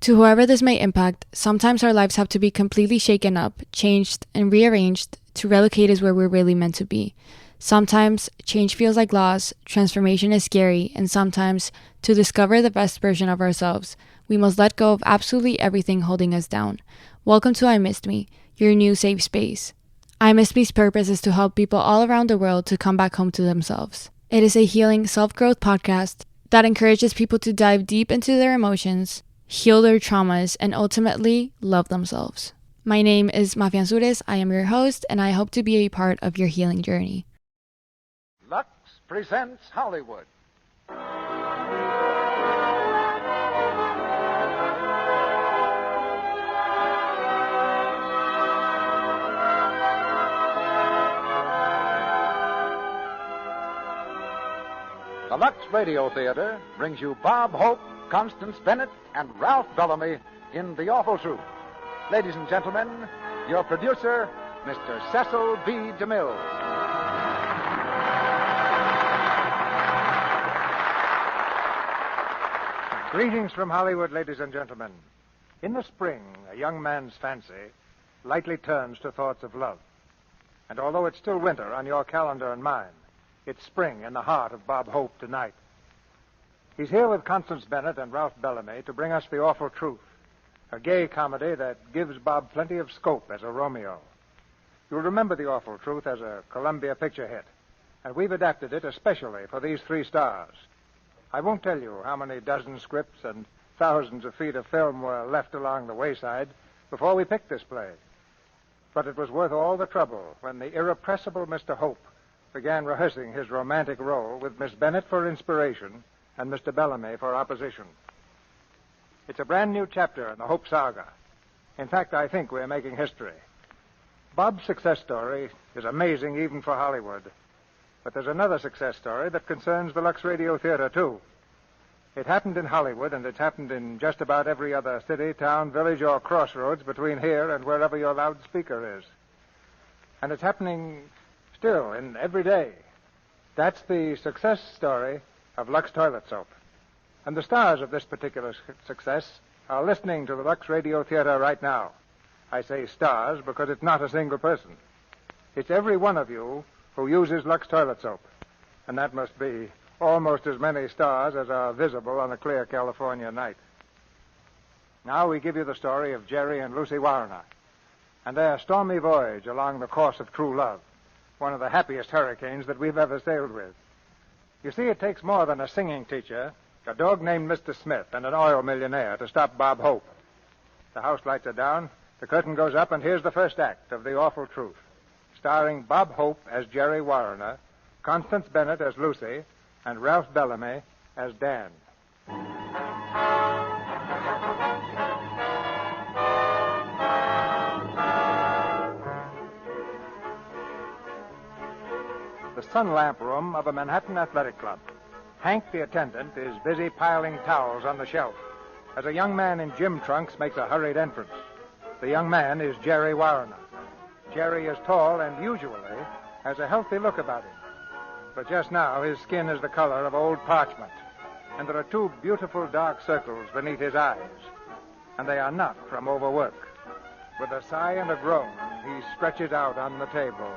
To whoever this may impact, sometimes our lives have to be completely shaken up, changed, and rearranged to relocate us where we're really meant to be. Sometimes change feels like loss, transformation is scary, and sometimes, to discover the best version of ourselves, we must let go of absolutely everything holding us down. Welcome to I Missed Me, your new safe space. I Missed Me's purpose is to help people all around the world to come back home to themselves. It is a healing self-growth podcast that encourages people to dive deep into their emotions, heal their traumas, and ultimately love themselves. My name is Mafia Ansures. I am your host, and I hope to be a part of your healing journey. Lux presents Hollywood. The Lux Radio Theater brings you Bob Hope, Constance Bennett, and Ralph Bellamy in The Awful Truth. Ladies and gentlemen, your producer, Mr. Cecil B. DeMille. Greetings from Hollywood, ladies and gentlemen. In the spring, a young man's fancy lightly turns to thoughts of love. And although it's still winter on your calendar and mine, it's spring in the heart of Bob Hope tonight. He's here with Constance Bennett and Ralph Bellamy to bring us The Awful Truth, a gay comedy that gives Bob plenty of scope as a Romeo. You'll remember The Awful Truth as a Columbia picture hit, and we've adapted it especially for these three stars. I won't tell you how many dozen scripts and thousands of feet of film were left along the wayside before we picked this play. But it was worth all the trouble when the irrepressible Mr. Hope began rehearsing his romantic role with Miss Bennett for inspiration and Mr. Bellamy for opposition. It's a brand new chapter in the Hope saga. In fact, I think we're making history. Bob's success story is amazing even for Hollywood. But there's another success story that concerns the Lux Radio Theater, too. It happened in Hollywood, and it's happened in just about every other city, town, village, or crossroads between here and wherever your loudspeaker is. And it's happening still in every day. That's the success story of Lux Toilet Soap. And the stars of this particular success are listening to the Lux Radio Theater right now. I say stars because it's not a single person. It's every one of you who uses Lux Toilet Soap. And that must be almost as many stars as are visible on a clear California night. Now we give you the story of Jerry and Lucy Warner and their stormy voyage along the course of true love, one of the happiest hurricanes that we've ever sailed with. You see, it takes more than a singing teacher, a dog named Mr. Smith, and an oil millionaire to stop Bob Hope. The house lights are down, the curtain goes up, and here's the first act of The Awful Truth, starring Bob Hope as Jerry Warner, Constance Bennett as Lucy, and Ralph Bellamy as Dan. The sun lamp room of a Manhattan athletic club. Hank, the attendant, is busy piling towels on the shelf as a young man in gym trunks makes a hurried entrance. The young man is Jerry Warner. Jerry is tall and usually has a healthy look about him. But just now, his skin is the color of old parchment, and there are two beautiful dark circles beneath his eyes, and they are not from overwork. With a sigh and a groan, he stretches out on the table.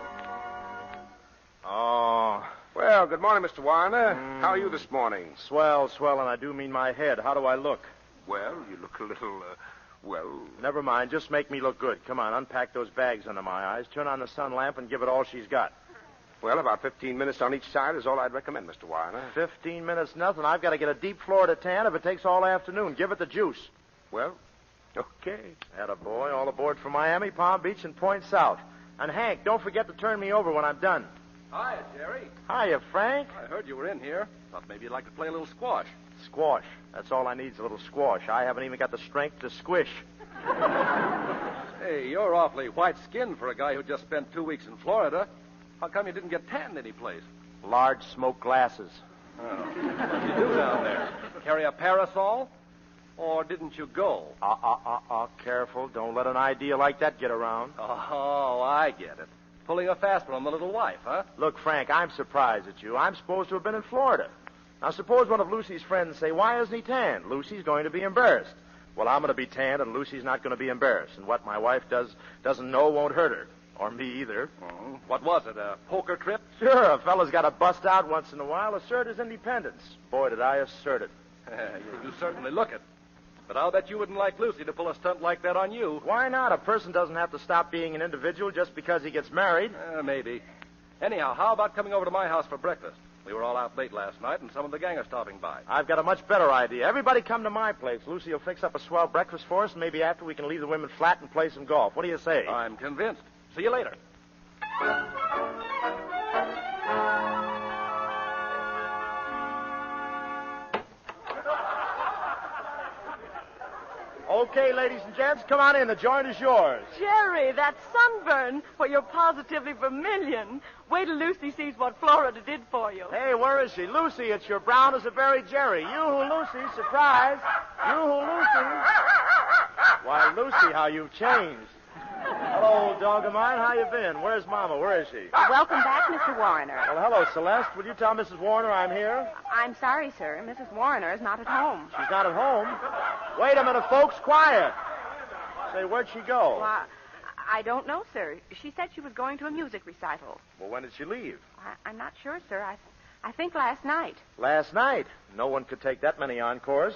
Oh, well, good morning, Mr. Warner. How are you this morning? Swell, and I do mean my head. How do I look? Well, you look a little, Never mind, just make me look good. Come on, unpack those bags under my eyes, turn on the sun lamp, and give it all she's got. Well, about 15 minutes on each side is all I'd recommend, Mr. Warner. 15 minutes, nothing. I've got to get a deep Florida tan if it takes all afternoon. Give it the juice. Well, okay. Attaboy, all aboard for Miami, Palm Beach, and Point South. And, Hank, don't forget to turn me over when I'm done. Hiya, Jerry. Hiya, Frank. I heard you were in here. Thought maybe you'd like to play a little squash. Squash. That's all I need is a little squash. I haven't even got the strength to squish. Hey, you're awfully white-skinned for a guy who just spent 2 weeks in Florida. How come you didn't get tanned any place? Large smoke glasses. Oh. What did you do down there? Carry a parasol? Or didn't you go? Careful. Don't let an idea like that get around. Oh, I get it. Pulling a fast one on the little wife, huh? Look, Frank, I'm surprised at you. I'm supposed to have been in Florida. Now, suppose one of Lucy's friends say, why isn't he tanned? Lucy's going to be embarrassed. Well, I'm going to be tanned, and Lucy's not going to be embarrassed. And what my wife doesn't know won't hurt her. Or me either. Oh, what was it, a poker trip? Sure, a fella's got to bust out once in a while, assert his independence. Boy, did I assert it. You certainly look it. But I'll bet you wouldn't like Lucy to pull a stunt like that on you. Why not? A person doesn't have to stop being an individual just because he gets married. Maybe. Anyhow, how about coming over to my house for breakfast? We were all out late last night, and some of the gang are stopping by. I've got a much better idea. Everybody come to my place. Lucy will fix up a swell breakfast for us, and maybe after we can leave the women flat and play some golf. What do you say? I'm convinced. See you later. Okay, ladies and gents, come on in. The joint is yours. Jerry, that sunburn, well, you're positively vermilion. Wait till Lucy sees what Florida did for you. Hey, where is she? Lucy, it's your brown as a berry Jerry. You-hoo, Lucy, surprise. You-hoo, Lucy. Why, Lucy, how you've changed. Hello, dog of mine. How you been? Where's Mama? Where is she? Welcome back, Mr. Warner. Well, hello, Celeste. Will you tell Mrs. Warner I'm here? I'm sorry, sir. Mrs. Warner is not at home. She's not at home? Wait a minute, folks. Quiet. Say, where'd she go? Well, I don't know, sir. She said she was going to a music recital. Well, when did she leave? I'm not sure, sir. I think last night. Last night? No one could take that many encores.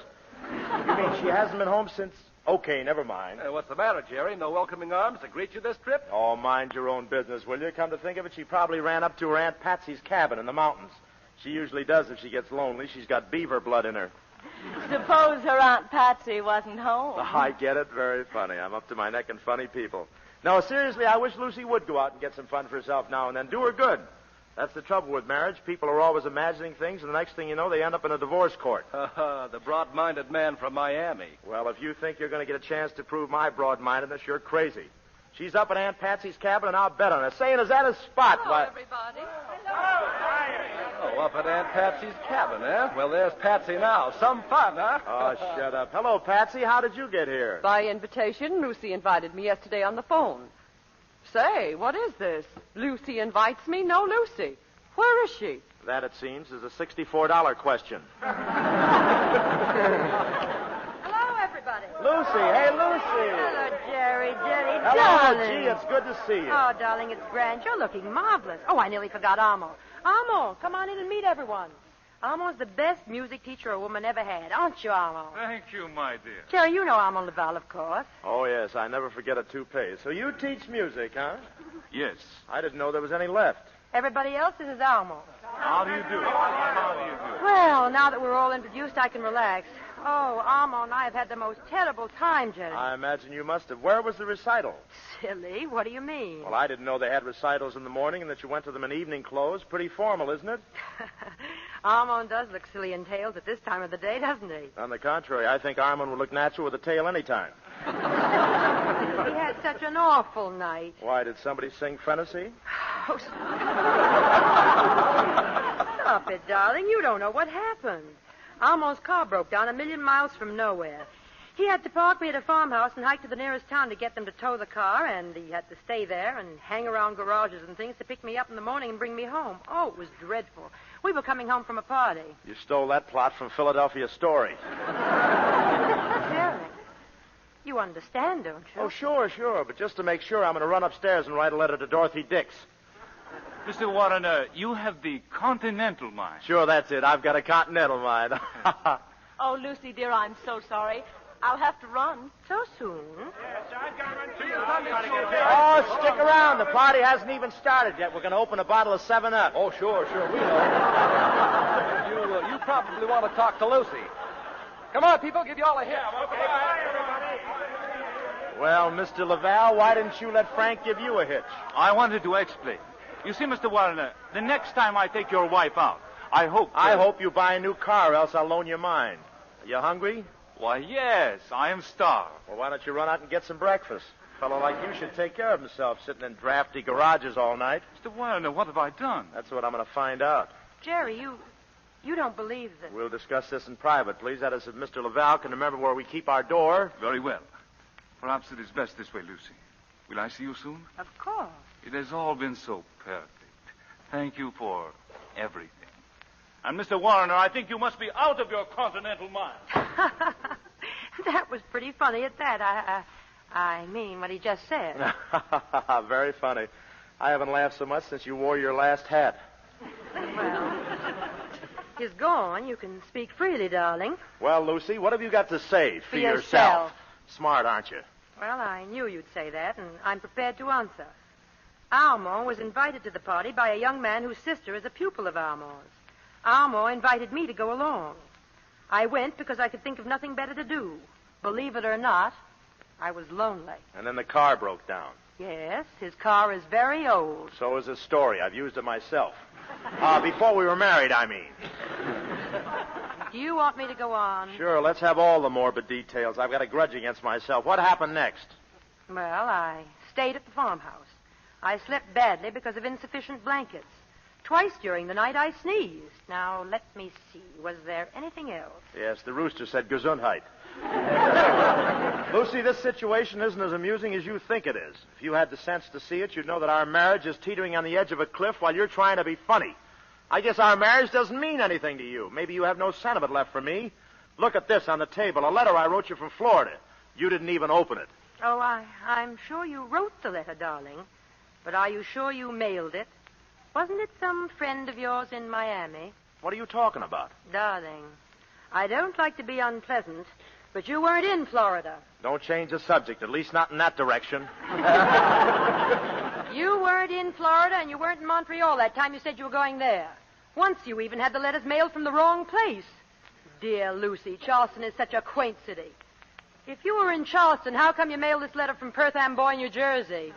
You mean she hasn't been home since... Okay, never mind. What's the matter, Jerry? No welcoming arms to greet you this trip? Oh, mind your own business, will you? Come to think of it, she probably ran up to her Aunt Patsy's cabin in the mountains. She usually does if she gets lonely. She's got beaver blood in her. Suppose her Aunt Patsy wasn't home. Oh, I get it. Very funny. I'm up to my neck in funny people. No, seriously, I wish Lucy would go out and get some fun for herself now and then. Do her good. That's the trouble with marriage. People are always imagining things, and the next thing you know, they end up in a divorce court. The broad-minded man from Miami. Well, if you think you're going to get a chance to prove my broad-mindedness, you're crazy. She's up at Aunt Patsy's cabin, and I'll bet on her. Saying, is that a spot? Hello, everybody. Oh, up at Aunt Patsy's cabin, eh? Well, there's Patsy now. Some fun, huh? Oh, shut up. Hello, Patsy. How did you get here? By invitation. Lucy invited me yesterday on the phone. Say, what is this? Lucy invites me? No, Lucy. Where is she? That, it seems, is a $64 question. Hello, everybody. Lucy. Hey, Lucy. Hello, Jerry. Hello, darling. gee, it's good to see you. Oh, darling, it's grand. You're looking marvelous. Oh, I nearly forgot Amo. Amo, come on in and meet everyone. Amo's the best music teacher a woman ever had, aren't you, Amo? Thank you, my dear. Jerry, you know Amo Laval, of course. Oh, yes, I never forget a toupee. So you teach music, huh? Yes. I didn't know there was any left. Everybody else, this is Amo. How do you do? How do you do? Well, now that we're all introduced, I can relax. Oh, Amo and I have had the most terrible time, Jerry. I imagine you must have. Where was the recital? Silly. What do you mean? Well, I didn't know they had recitals in the morning and that you went to them in evening clothes. Pretty formal, isn't it? Armand does look silly in tails at this time of the day, doesn't he? On the contrary, I think Armand would look natural with a tail any time. He had such an awful night. Why, did somebody sing Fantasy? Oh, stop it, darling. You don't know what happened. Armand's car broke down 1,000,000 miles from nowhere. He had to park me at a farmhouse and hike to the nearest town to get them to tow the car, and he had to stay there and hang around garages and things to pick me up in the morning and bring me home. Oh, it was dreadful. We were coming home from a party. You stole that plot from Philadelphia Story. Jerry, you understand, don't you? Oh, sure. But just to make sure, I'm going to run upstairs and write a letter to Dorothy Dix. Mr. Warner, you have the continental mind. Sure, that's it. I've got a continental mind. Oh, Lucy, dear, I'm so sorry. I'll have to run. So soon? Oh, stick around. The party hasn't even started yet. We're going to open a bottle of 7-Up. Oh, sure, we know. You probably want to talk to Lucy. Come on, people, give you all a hit. Well, Mr. Laval, why didn't you let Frank give you a hitch? I wanted to explain. You see, Mr. Warner, the next time I take your wife out, I hope you buy a new car, else I'll loan you mine. Are you hungry? Why, yes, I am starved. Well, why don't you run out and get some breakfast? A fellow like you should take care of himself, sitting in drafty garages all night. Mr. Warner, what have I done? That's what I'm going to find out. Jerry, you don't believe that... We'll discuss this in private, please. That is, if Mr. Laval can remember where we keep our door. Very well. Perhaps it is best this way, Lucy. Will I see you soon? Of course. It has all been so perfect. Thank you for everything. And, Mr. Warner, I think you must be out of your continental mind. That was pretty funny at that. I mean what he just said. Very funny. I haven't laughed so much since you wore your last hat. Well, he's gone. You can speak freely, darling. Well, Lucy, what have you got to say For yourself. Smart, aren't you? Well, I knew you'd say that, and I'm prepared to answer. Armand was invited to the party by a young man whose sister is a pupil of Armand's. Armand invited me to go along. I went because I could think of nothing better to do. Believe it or not, I was lonely. And then the car broke down. Yes, his car is very old. So is his story. I've used it myself. Before we were married, I mean. Do you want me to go on? Sure, let's have all the morbid details. I've got a grudge against myself. What happened next? Well, I stayed at the farmhouse. I slept badly because of insufficient blankets. Twice during the night I sneezed. Now, let me see. Was there anything else? Yes, the rooster said Gesundheit. Lucy, this situation isn't as amusing as you think it is. If you had the sense to see it, you'd know that our marriage is teetering on the edge of a cliff while you're trying to be funny. I guess our marriage doesn't mean anything to you. Maybe you have no sentiment left for me. Look at this on the table, a letter I wrote you from Florida. You didn't even open it. Oh, I'm sure you wrote the letter, darling. But are you sure you mailed it? Wasn't it some friend of yours in Miami? What are you talking about? Darling, I don't like to be unpleasant, but you weren't in Florida. Don't change the subject, at least not in that direction. You weren't in Florida, and you weren't in Montreal that time you said you were going there. Once you even had the letters mailed from the wrong place. Dear Lucy, Charleston is such a quaint city. If you were in Charleston, how come you mailed this letter from Perth Amboy, New Jersey?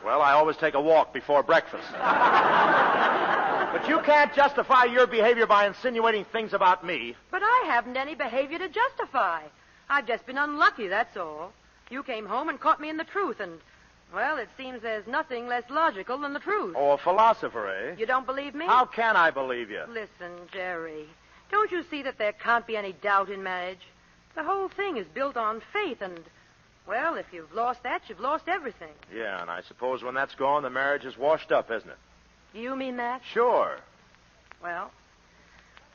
Well, I always take a walk before breakfast. But you can't justify your behavior by insinuating things about me. But I haven't any behavior to justify. I've just been unlucky, that's all. You came home and caught me in the truth, and, well, it seems there's nothing less logical than the truth. Oh, a philosopher, eh? You don't believe me? How can I believe you? Listen, Jerry, don't you see that there can't be any doubt in marriage? The whole thing is built on faith, and, well, if you've lost that, you've lost everything. Yeah, and I suppose when that's gone, the marriage is washed up, isn't it? Do you mean that? Sure. Well,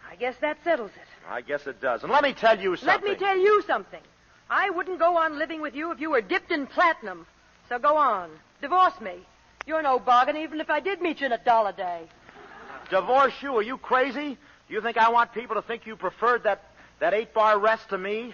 I guess that settles it. I guess it does. And let me tell you something. Let me tell you something. I wouldn't go on living with you if you were dipped in platinum. So go on. Divorce me. You're no bargain, even if I did meet you in $1 a day. Divorce you? Are you crazy? You think I want people to think you preferred that 8-bar rest to me?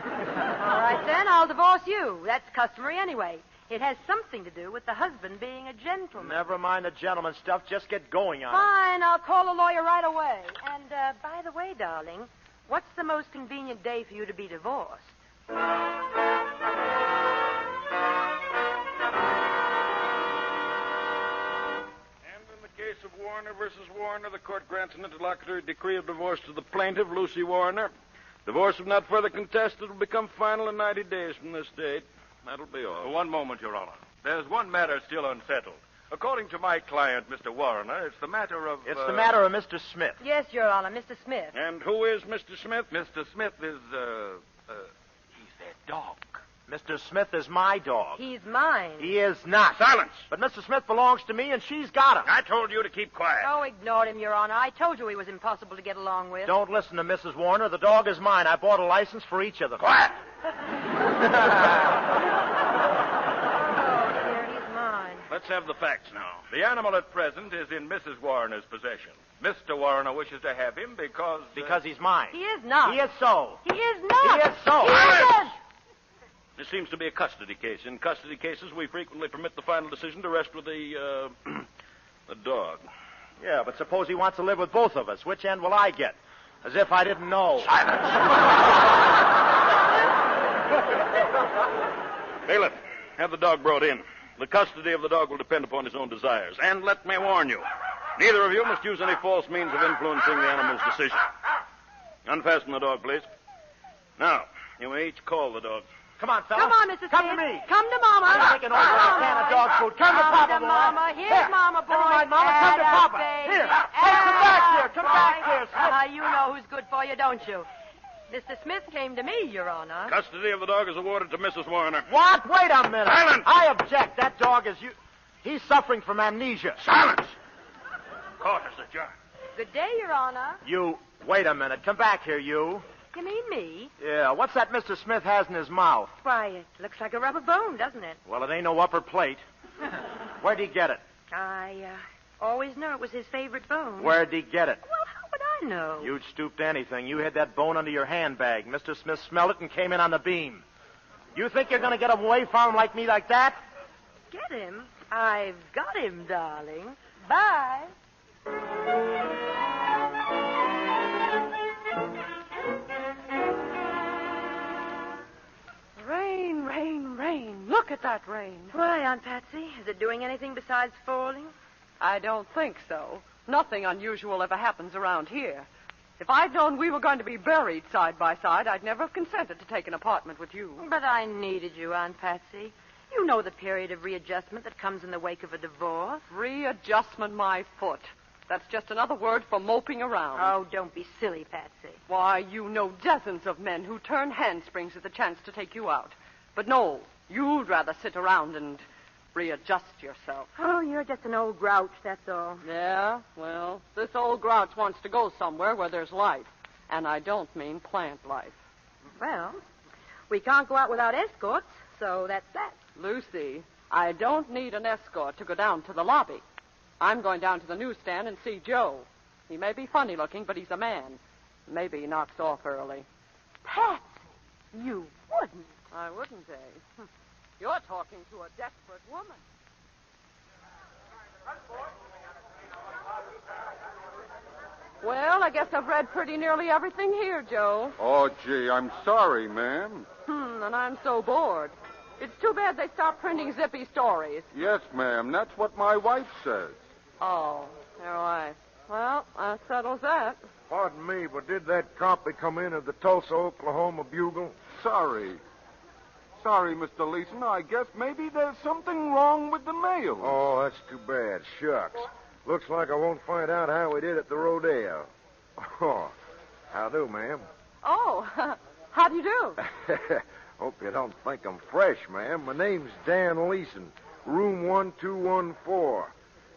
All right, then, I'll divorce you. That's customary anyway. It has something to do with the husband being a gentleman. Never mind the gentleman stuff. Just get going on it. Fine, I'll call a lawyer right away. And, by the way, darling, what's the most convenient day for you to be divorced? And in the case of Warner versus Warner, the court grants an interlocutory decree of divorce to the plaintiff, Lucy Warner. Divorce, if not further contested, will become final in 90 days from this date. That'll be all. One moment, Your Honor. There's one matter still unsettled. According to my client, Mr. Warner, it's the matter of... It's the matter of Mr. Smith. Yes, Your Honor, Mr. Smith. And who is Mr. Smith? Mr. Smith is, he's their dog. Mr. Smith is my dog. He's mine. He is not. Silence. But Mr. Smith belongs to me, and she's got him. I told you to keep quiet. Oh, ignored him, Your Honor. I told you he was impossible to get along with. Don't listen to Mrs. Warner. The dog is mine. I bought a license for each of them. Quiet. Oh, dear, he's mine. Let's have the facts now. The animal at present is in Mrs. Warner's possession. Mr. Warner wishes to have him because... Because he's mine. He is not. He is so. He is not. He is so. He isn't. This seems to be a custody case. In custody cases, we frequently permit the final decision to rest with the dog. Yeah, but suppose he wants to live with both of us. Which end will I get? As if I didn't know. Silence. Bailiff, have the dog brought in. The custody of the dog will depend upon his own desires. And let me warn you, neither of you must use any false means of influencing the animal's decision. Unfasten the dog, please. Now, you may each call the dog. Come on, fella. Come on, Mrs. Come Smith. to me. Come to Mama. I'm taking over a can of dog food. Come to Papa, to boy. Mama. Here's Here. Mama, boy. Never mind, Mama. Come to Atta Papa. baby. Here. Hey, come back here. Come back here, Smith. You know who's good for you, don't you? Mr. Smith came to me, Your Honor. Custody of the dog is awarded to Mrs. Warner. What? Wait a minute. Silence. I object. That dog is you. He's suffering from amnesia. Silence! Court is adjourned. Good day, Your Honor. You. Wait a minute. Come back here, you. You mean me? Yeah, what's that Mr. Smith has in his mouth? Why, it looks like a rubber bone, doesn't it? Well, it ain't no upper plate. Where'd he get it? I always knew it was his favorite bone. Where'd he get it? Well, how would I know? You'd stoop to anything. You had that bone under your handbag. Mr. Smith smelled it and came in on the beam. You think you're going to get away from him like me like that? Get him? I've got him, darling. Bye. Rain, rain, rain. Look at that rain. Why, Aunt Patsy? Is it doing anything besides falling? I don't think so. Nothing unusual ever happens around here. If I'd known we were going to be buried side by side, I'd never have consented to take an apartment with you. But I needed you, Aunt Patsy. You know the period of readjustment that comes in the wake of a divorce. Readjustment, my foot. That's just another word for moping around. Oh, don't be silly, Patsy. Why, you know dozens of men who turn handsprings at the chance to take you out. But no, you'd rather sit around and readjust yourself. Oh, you're just an old grouch, that's all. Yeah? Well, this old grouch wants to go somewhere where there's life. And I don't mean plant life. Well, we can't go out without escorts, so that's that. Lucy, I don't need an escort to go down to the lobby. I'm going down to the newsstand and see Joe. He may be funny looking, but he's a man. Maybe he knocks off early. Patsy, you wouldn't. I wouldn't, eh? You're talking to a desperate woman. Well, I guess I've read pretty nearly everything here, Joe. Oh, gee, I'm sorry, ma'am. And I'm so bored. It's too bad they stopped printing zippy stories. Yes, ma'am, that's what my wife says. Oh, your wife. Well, that settles that. Pardon me, but did that copy come in of the Tulsa, Oklahoma Bugle? Sorry, Mr. Leeson. I guess maybe there's something wrong with the mail. Oh, that's too bad. Shucks. Looks like I won't find out how we did at the rodeo. Oh, how do, ma'am? Oh, how do you do? Hope you don't think I'm fresh, ma'am. My name's Dan Leeson, room 1214.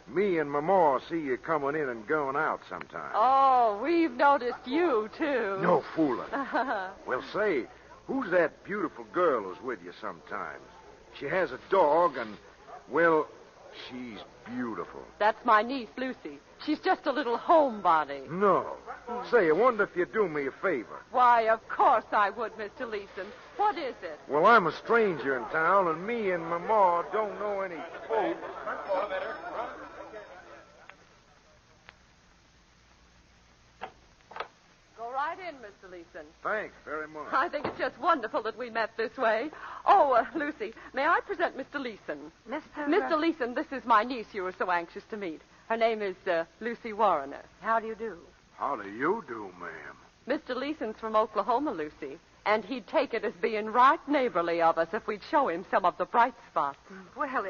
Me and my ma see you coming in and going out sometime. Oh, we've noticed you, too. No fooling. Well, say, who's that beautiful girl who's with you sometimes? She has a dog and, well, she's beautiful. That's my niece, Lucy. She's just a little homebody. No. Say, I wonder if you'd do me a favor. Why, of course I would, Mr. Leeson. What is it? Well, I'm a stranger in town, and me and my ma don't know any folks. Go right in, Mr. Leeson. Thanks very much. I think it's just wonderful that we met this way. Oh, Lucy, may I present Mr. Leeson? Mr. Leeson, this is my niece you were so anxious to meet. Her name is Lucy Warrener. How do you do? How do you do, ma'am? Mr. Leeson's from Oklahoma, Lucy, and he'd take it as being right neighborly of us if we'd show him some of the bright spots. Well,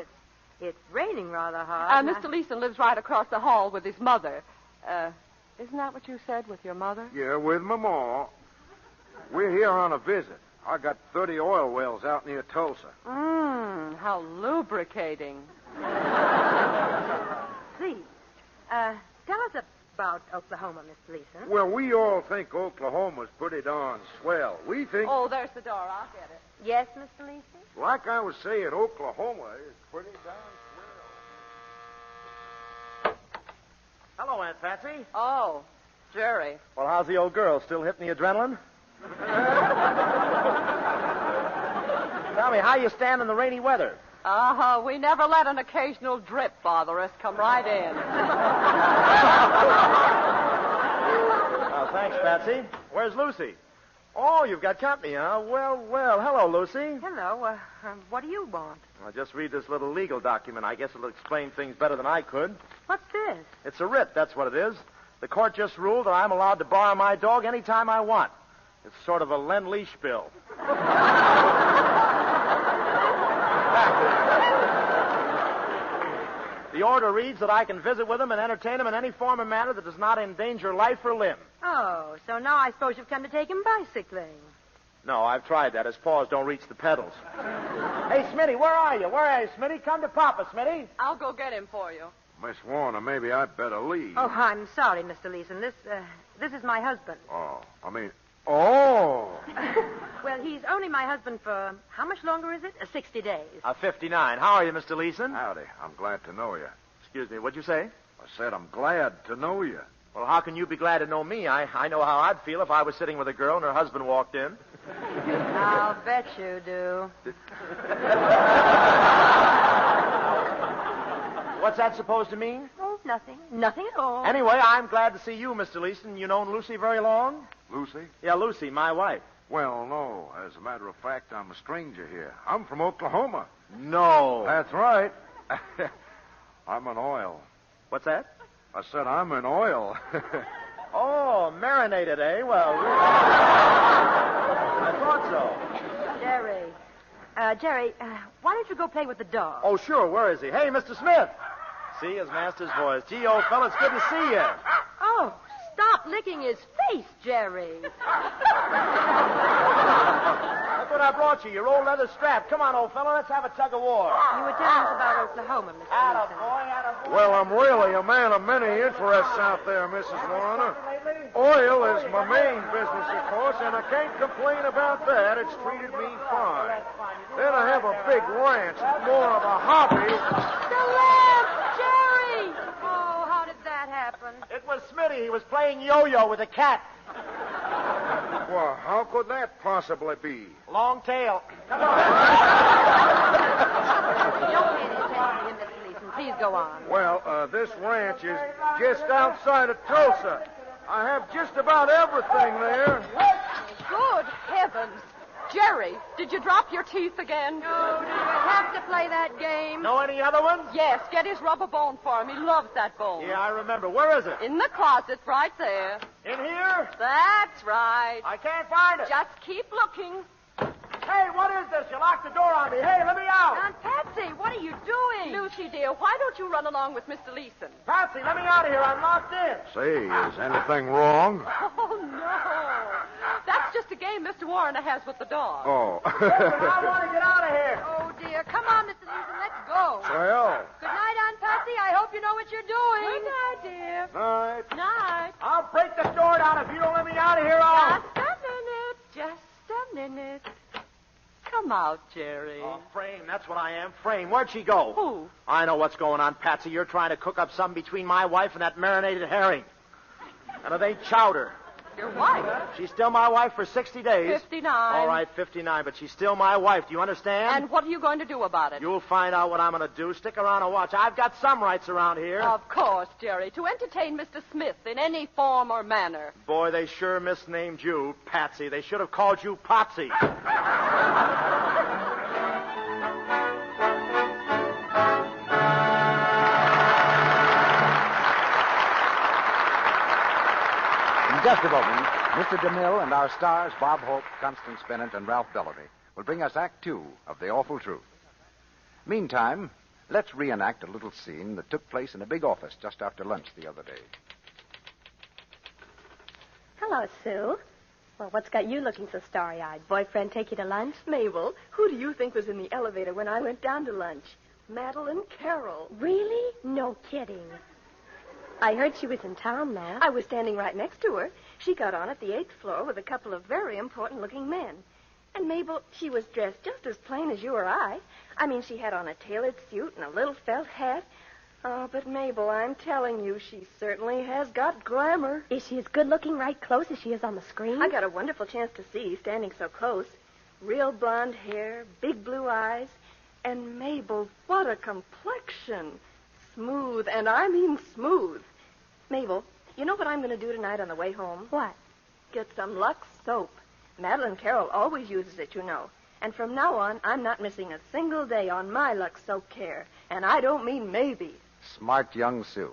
it's raining rather hard. Mr. Leeson lives right across the hall with his mother. Isn't that what you said, with your mother? Yeah, with my ma. We're here on a visit. I got 30 oil wells out near Tulsa. How lubricating. Please, tell us about Oklahoma, Mr. Leeson. Well, we all think Oklahoma's pretty darn swell. We think... Oh, there's the door. I'll get it. Yes, Mr. Leeson? Like I was saying, Oklahoma is pretty darn swell. Hello, Aunt Patsy. Oh, Jerry. Well, how's the old girl? Still hitting the adrenaline? Tell me, how you stand in the rainy weather? We never let an occasional drip bother us. Come right in. Oh, thanks, Patsy. Where's Lucy? Oh, you've got company, huh? Well. Hello, Lucy. Hello. What do you want? I'll just read this little legal document. I guess it'll explain things better than I could. What's this? It's a writ, that's what it is. The court just ruled that I'm allowed to borrow my dog any time I want. It's sort of a Lend-Leash bill. The order reads that I can visit with him and entertain him in any form or manner that does not endanger life or limb. Oh, so now I suppose you've come to take him bicycling. No, I've tried that. His paws don't reach the pedals. Hey, Smitty, where are you? Where are you, Smitty? Come to Papa, Smitty. I'll go get him for you. Miss Warner, maybe I'd better leave. Oh, I'm sorry, Mr. Leeson. This is my husband. Oh, I mean, Oh. Well, he's only my husband for, how much longer is it? 60 days. 59. How are you, Mr. Leeson? Howdy. I'm glad to know you. Excuse me, what'd you say? I said I'm glad to know you. Well, how can you be glad to know me? I know how I'd feel if I was sitting with a girl and her husband walked in. I'll bet you do. What's that supposed to mean? Oh, nothing. Nothing at all. Anyway, I'm glad to see you, Mr. Leeson. You known Lucy very long? Lucy? Yeah, Lucy, my wife. Well, no. As a matter of fact, I'm a stranger here. I'm from Oklahoma. No. That's right. I'm in oil. What's that? I said I'm in oil. Oh, marinated, eh? Well, I thought so. Jerry, why don't you go play with the dog? Oh, sure. Where is he? Hey, Mr. Smith. See his master's voice. Gee, old fella, it's good to see you. Oh, stop licking his face, Jerry. Look what I brought you, your old leather strap. Come on, old fella, let's have a tug of war. You were telling us about Oklahoma, Mr. Attaboy. Well, I'm really a man of many interests out there, Mrs. Warner. Oil is my main business, of course, and I can't complain about that. It's treated me fine. Then I have a big ranch. It's more of a hobby. The lamp, Jerry! Oh, how did that happen? It was Smitty. He was playing yo-yo with a cat. Well, how could that possibly be? Long tail. Come on. Don't pay any attention to him, Mr. Leeson. Please go on. Well, this ranch is just outside of Tulsa. I have just about everything there. Good heavens. Jerry, did you drop your teeth again? No, do we have to play that game? Know any other ones? Yes, get his rubber bone for him. He loves that bone. Yeah, I remember. Where is it? In the closet, right there. In here? That's right. I can't find it. Just keep looking. Hey, what is this? You locked the door on me. Hey, let me out. Aunt Patsy, what are you doing? Lucy, dear, why don't you run along with Mr. Leeson? Patsy, let me out of here. I'm locked in. Say, is anything wrong? Oh, no. That's just a game Mr. Warner has with the dog. Oh. Listen, I want to get out of here. Oh, dear. Come on, Mr. Leeson. Let's go. Well. Good night, Aunt Patsy. I hope you know what you're doing. Good night, dear. Night. Night. I'll break the door down if you don't let me out of here. I'll... Just a minute. Come out, Jerry. Oh, Frame, that's what I am. Frame, where'd she go? Who? I know what's going on, Patsy. You're trying to cook up something between my wife and that marinated herring. And it ain't chowder. Your wife? She's still my wife for 60 days. 59. All right, 59, but she's still my wife. Do you understand? And what are you going to do about it? You'll find out what I'm going to do. Stick around and watch. I've got some rights around here. Of course, Jerry. To entertain Mr. Smith in any form or manner. Boy, they sure misnamed you, Patsy. They should have called you Potsy. In just a moment, Mr. DeMille and our stars, Bob Hope, Constance Bennett, and Ralph Bellamy, will bring us Act Two of The Awful Truth. Meantime, let's reenact a little scene that took place in a big office just after lunch the other day. Hello, Sue. Well, what's got you looking so starry-eyed? Boyfriend take you to lunch? Mabel, who do you think was in the elevator when I went down to lunch? Madeline Carroll. Really? No kidding. I heard she was in town, though. I was standing right next to her. She got on at the 8th floor with a couple of very important-looking men. And Mabel, she was dressed just as plain as you or I. I mean, she had on a tailored suit and a little felt hat. Oh, but Mabel, I'm telling you, she certainly has got glamour. Is she as good-looking right close as she is on the screen? I got a wonderful chance to see, standing so close. Real blonde hair, big blue eyes. And Mabel, what a complexion. Smooth, and I mean smooth. Mabel, you know what I'm going to do tonight on the way home? What? Get some Lux soap. Madeline Carroll always uses it, you know. And from now on, I'm not missing a single day on my Lux soap care. And I don't mean maybe. Smart young Sue.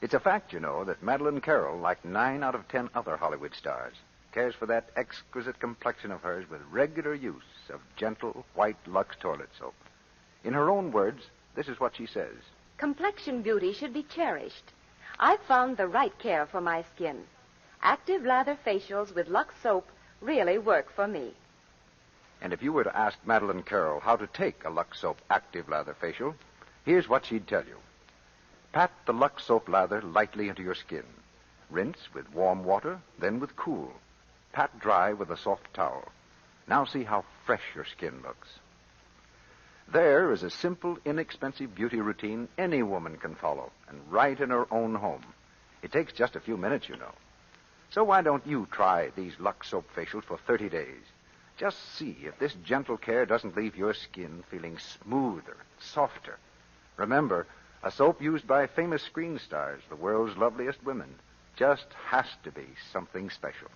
It's a fact, you know, that Madeline Carroll, like 9 out of 10 other Hollywood stars, cares for that exquisite complexion of hers with regular use of gentle, white Lux toilet soap. In her own words, this is what she says. Complexion beauty should be cherished. I've found the right care for my skin. Active lather facials with Lux soap really work for me. And if you were to ask Madeline Carroll how to take a Lux soap active lather facial, here's what she'd tell you. Pat the Lux soap lather lightly into your skin. Rinse with warm water, then with cool. pat dry with a soft towel. Now see how fresh your skin looks. There is a simple, inexpensive beauty routine any woman can follow, and right in her own home. It takes just a few minutes, you know. So why don't you try these Lux Soap facials for 30 days? Just see if this gentle care doesn't leave your skin feeling smoother, softer. Remember, a soap used by famous screen stars, the world's loveliest women, just has to be something special.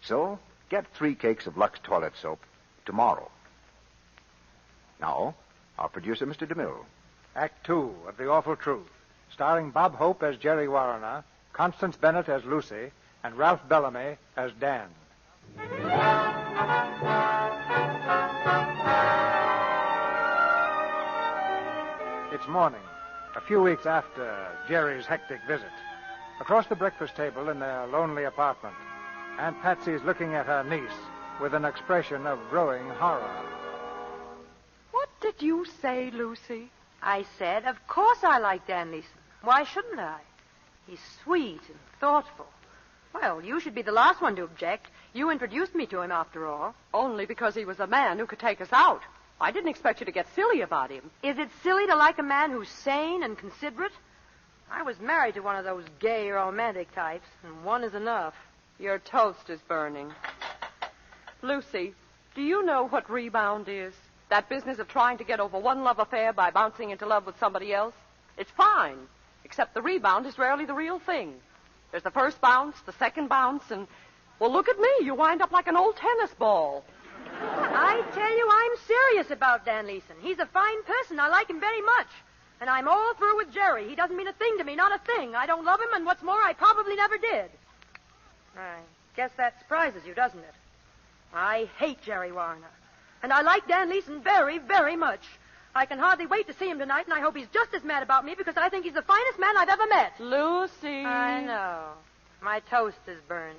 So, get 3 cakes of Lux toilet soap tomorrow. Now, our producer, Mr. DeMille. Act 2 of The Awful Truth, starring Bob Hope as Jerry Warriner, Constance Bennett as Lucy, and Ralph Bellamy as Dan. It's morning, a few weeks after Jerry's hectic visit. Across the breakfast table in their lonely apartment, Aunt Patsy's looking at her niece with an expression of growing horror. What did you say, Lucy? I said, of course I like Dan Leeson. Why shouldn't I? He's sweet and thoughtful. Well, you should be the last one to object. You introduced me to him, after all. Only because he was a man who could take us out. I didn't expect you to get silly about him. Is it silly to like a man who's sane and considerate? I was married to one of those gay, romantic types, and one is enough. Your toast is burning. Lucy, do you know what rebound is? That business of trying to get over one love affair by bouncing into love with somebody else? It's fine, except the rebound is rarely the real thing. There's the first bounce, the second bounce, and, well, look at me. You wind up like an old tennis ball. I tell you, I'm serious about Dan Leeson. He's a fine person. I like him very much. And I'm all through with Jerry. He doesn't mean a thing to me, not a thing. I don't love him, and what's more, I probably never did. I guess that surprises you, doesn't it? I hate Jerry Warriner. And I like Dan Leeson very, very much. I can hardly wait to see him tonight, and I hope he's just as mad about me because I think he's the finest man I've ever met. Lucy. I know. My toast is burning.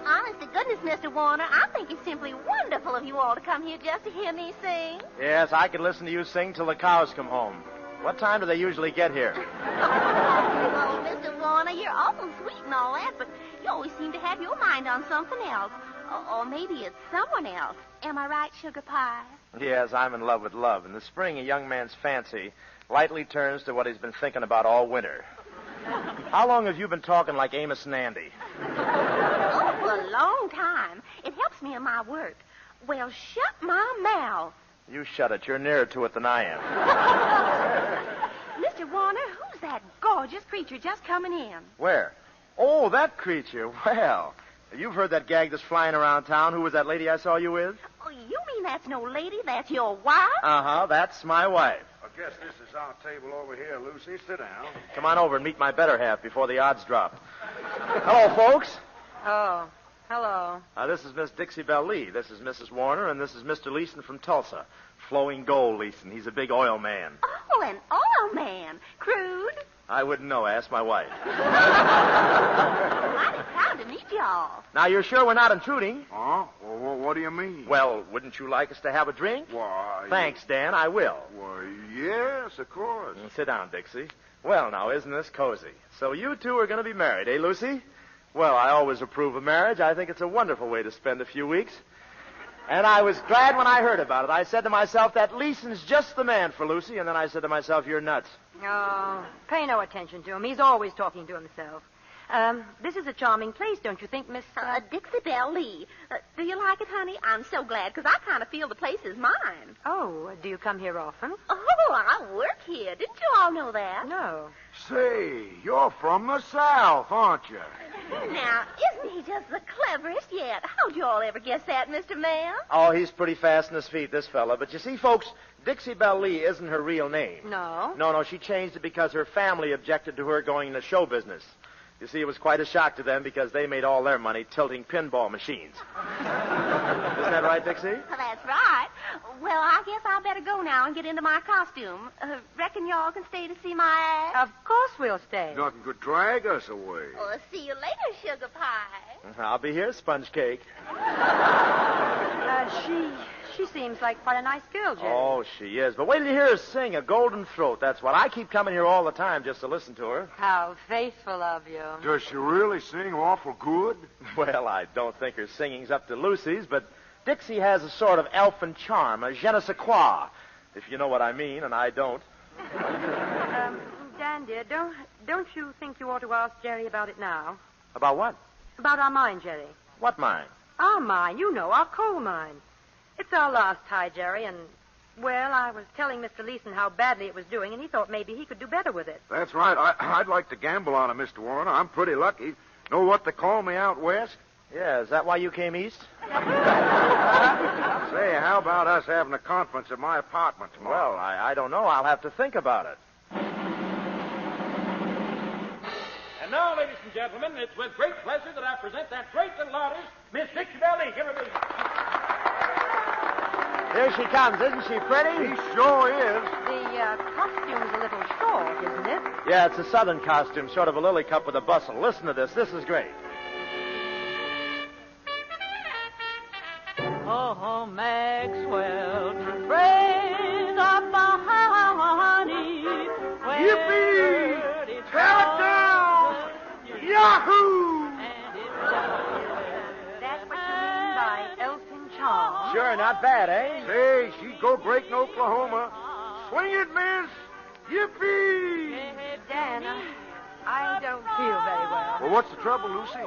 Honest to goodness, Mr. Warner, I think it's simply wonderful of you all to come here just to hear me sing. Yes, I could listen to you sing till the cows come home. What time do they usually get here? Oh, Mr. Warner, you're awful sweet and all that, but you always seem to have your mind on something else. Or maybe it's someone else. Am I right, Sugar Pie? Yes, I'm in love with love. In the spring, a young man's fancy lightly turns to what he's been thinking about all winter. How long have you been talking like Amos and Andy? Oh, for a long time. It helps me in my work. Well, shut my mouth. You shut it. You're nearer to it than I am. Mr. Warner, who's that gorgeous creature just coming in? Where? Oh, that creature. Well, you've heard that gag that's flying around town. Who was that lady I saw you with? Oh, you mean that's no lady? That's your wife? Uh-huh, that's my wife. I guess this is our table over here, Lucy. Sit down. Come on over and meet my better half before the odds drop. Hello, folks. Oh, hello. This is Miss Dixie Belle Lee. This is Mrs. Warner, and this is Mr. Leeson from Tulsa. Flowing Gold Leeson. He's a big oil man. Oh, an oil man. Crude? I wouldn't know. Ask my wife. Mighty proud to meet y'all. Now, you're sure we're not intruding? Huh? Well, what do you mean? Well, wouldn't you like us to have a drink? Why... Thanks, Dan. I will. Why, yes, of course. Sit down, Dixie. Well, now, isn't this cozy? So you two are going to be married, eh, Lucy? Well, I always approve of marriage. I think it's a wonderful way to spend a few weeks. And I was glad when I heard about it. I said to myself, that Leeson's just the man for Lucy. And then I said to myself, you're nuts. Oh, pay no attention to him. He's always talking to himself. This is a charming place, don't you think, Miss... Dixie Belle Lee. Do you like it, honey? I'm so glad, because I kind of feel the place is mine. Oh, do you come here often? Oh, I work here. Didn't you all know that? No. Say, you're from the South, aren't you? Now, isn't he just the cleverest yet? How'd you all ever guess that, Mr. Mayor? Oh, he's pretty fast in his feet, this fella. But you see, folks, Dixie Belle Lee isn't her real name. No? No, she changed it because her family objected to her going into show business. You see, it was quite a shock to them because they made all their money tilting pinball machines. Isn't that right, Dixie? That's right. Well, I guess I better go now and get into my costume. Reckon y'all can stay to see my act? Of course we'll stay. Nothing could drag us away. Well, see you later, Sugar Pie. I'll be here, Sponge Cake. She seems like quite a nice girl, Jerry. Oh, she is. But wait till you hear her sing, a golden throat. That's what. I keep coming here all the time just to listen to her. How faithful of you. Does she really sing awful good? Well, I don't think her singing's up to Lucy's, but Dixie has a sort of elfin charm, a je ne sais quoi, if you know what I mean, and I don't. Dan, dear, don't you think you ought to ask Jerry about it now? About what? About our mine, Jerry. What mine? Our mine, you know, our coal mine. It's our last tie, Jerry, and, well, I was telling Mr. Leeson how badly it was doing, and he thought maybe he could do better with it. That's right. I'd like to gamble on it, Mr. Warner. I'm pretty lucky. Know what they call me out west? Yeah, is that why you came east? Say, how about us having a conference at my apartment tomorrow? Well, I don't know. I'll have to think about it. And now, ladies and gentlemen, it's with great pleasure that I present that great little artist, Miss Dixie Belle. Give her a big... Here she comes. Isn't she pretty? She sure is. The costume's a little short, isn't it? Yeah, it's a southern costume, sort of a lily cup with a bustle. Listen to this. This is great. Oh, Maxwell, praise of the honey. Yippee! Tear it down! Yahoo! That's what you mean by elfin charm. Sure, not bad, eh? Say, she'd go great in Oklahoma. Swing it, miss! Yippee! Dan, I don't feel very well. Well, what's the trouble, Lucy?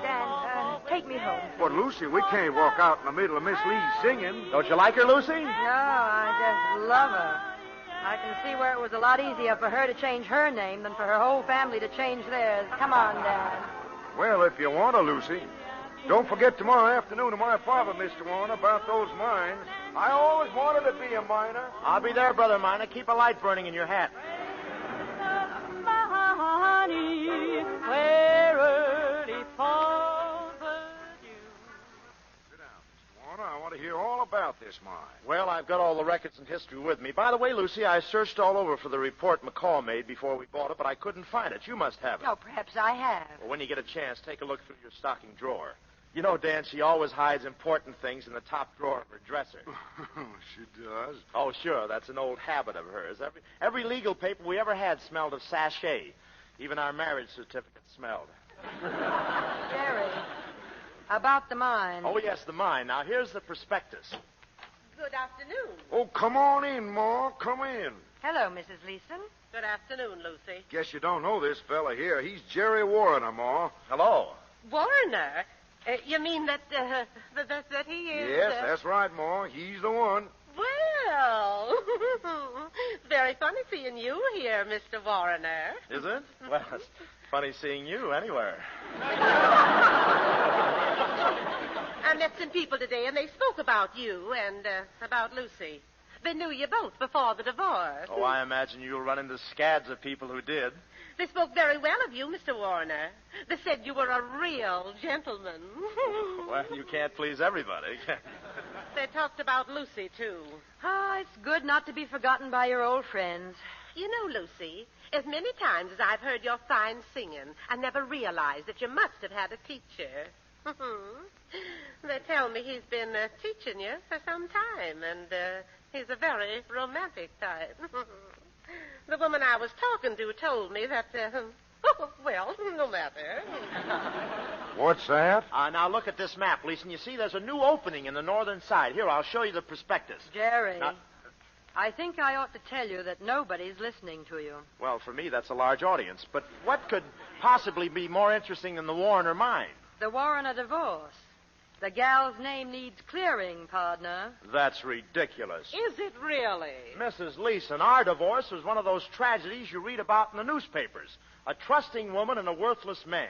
Dan, take me home. Well, Lucy, we can't walk out in the middle of Miss Lee's singing. Don't you like her, Lucy? No, I just love her. I can see where it was a lot easier for her to change her name than for her whole family to change theirs. Come on, Dan. Well, if you want to, Lucy. Don't forget tomorrow afternoon at my apartment, Mr. Warner, about those mines. I always wanted to be a miner. I'll be there, Brother Miner. Keep a light burning in your hat. Honey, where early falls the dew. Sit down, Mr. Warner. I want to hear all about this mine. Well, I've got all the records and history with me. By the way, Lucy, I searched all over for the report McCall made before we bought it, but I couldn't find it. You must have it. Oh, perhaps I have. Well, when you get a chance, take a look through your stocking drawer. You know, Dan, she always hides important things in the top drawer of her dresser. She does? Oh, sure. That's an old habit of hers. Every legal paper we ever had smelled of sachet. Even our marriage certificate smelled. Jerry, about the mine. Oh, yes, the mine. Now, here's the prospectus. Good afternoon. Oh, come on in, Ma. Come in. Hello, Mrs. Leeson. Good afternoon, Lucy. Guess you don't know this fella here. He's Jerry Warner, Ma. Hello. Warner? You mean that he is... Yes, that's right, Ma. He's the one. Well, very funny seeing you here, Mr. Warner. Is it? Well, it's funny seeing you anywhere. I met some people today, and they spoke about you and about Lucy. They knew you both before the divorce. Oh, I imagine you'll run into scads of people who did. They spoke very well of you, Mr. Warner. They said you were a real gentleman. Well, you can't please everybody. They talked about Lucy, too. Ah, it's good not to be forgotten by your old friends. You know, Lucy, as many times as I've heard your fine singing, I never realized that you must have had a teacher. They tell me he's been teaching you for some time, and he's a very romantic type. The woman I was talking to told me that, well, no matter. What's that? Now, look at this map, Leeson. You see, there's a new opening in the northern side. Here, I'll show you the prospectus. Jerry, Now, I think I ought to tell you that nobody's listening to you. well, for me, that's a large audience. But what could possibly be more interesting than the Warner mine? The Warner divorce. The gal's name needs clearing, partner. That's ridiculous. Is it really? Mrs. Leeson, our divorce was one of those tragedies you read about in the newspapers. A trusting woman and a worthless man.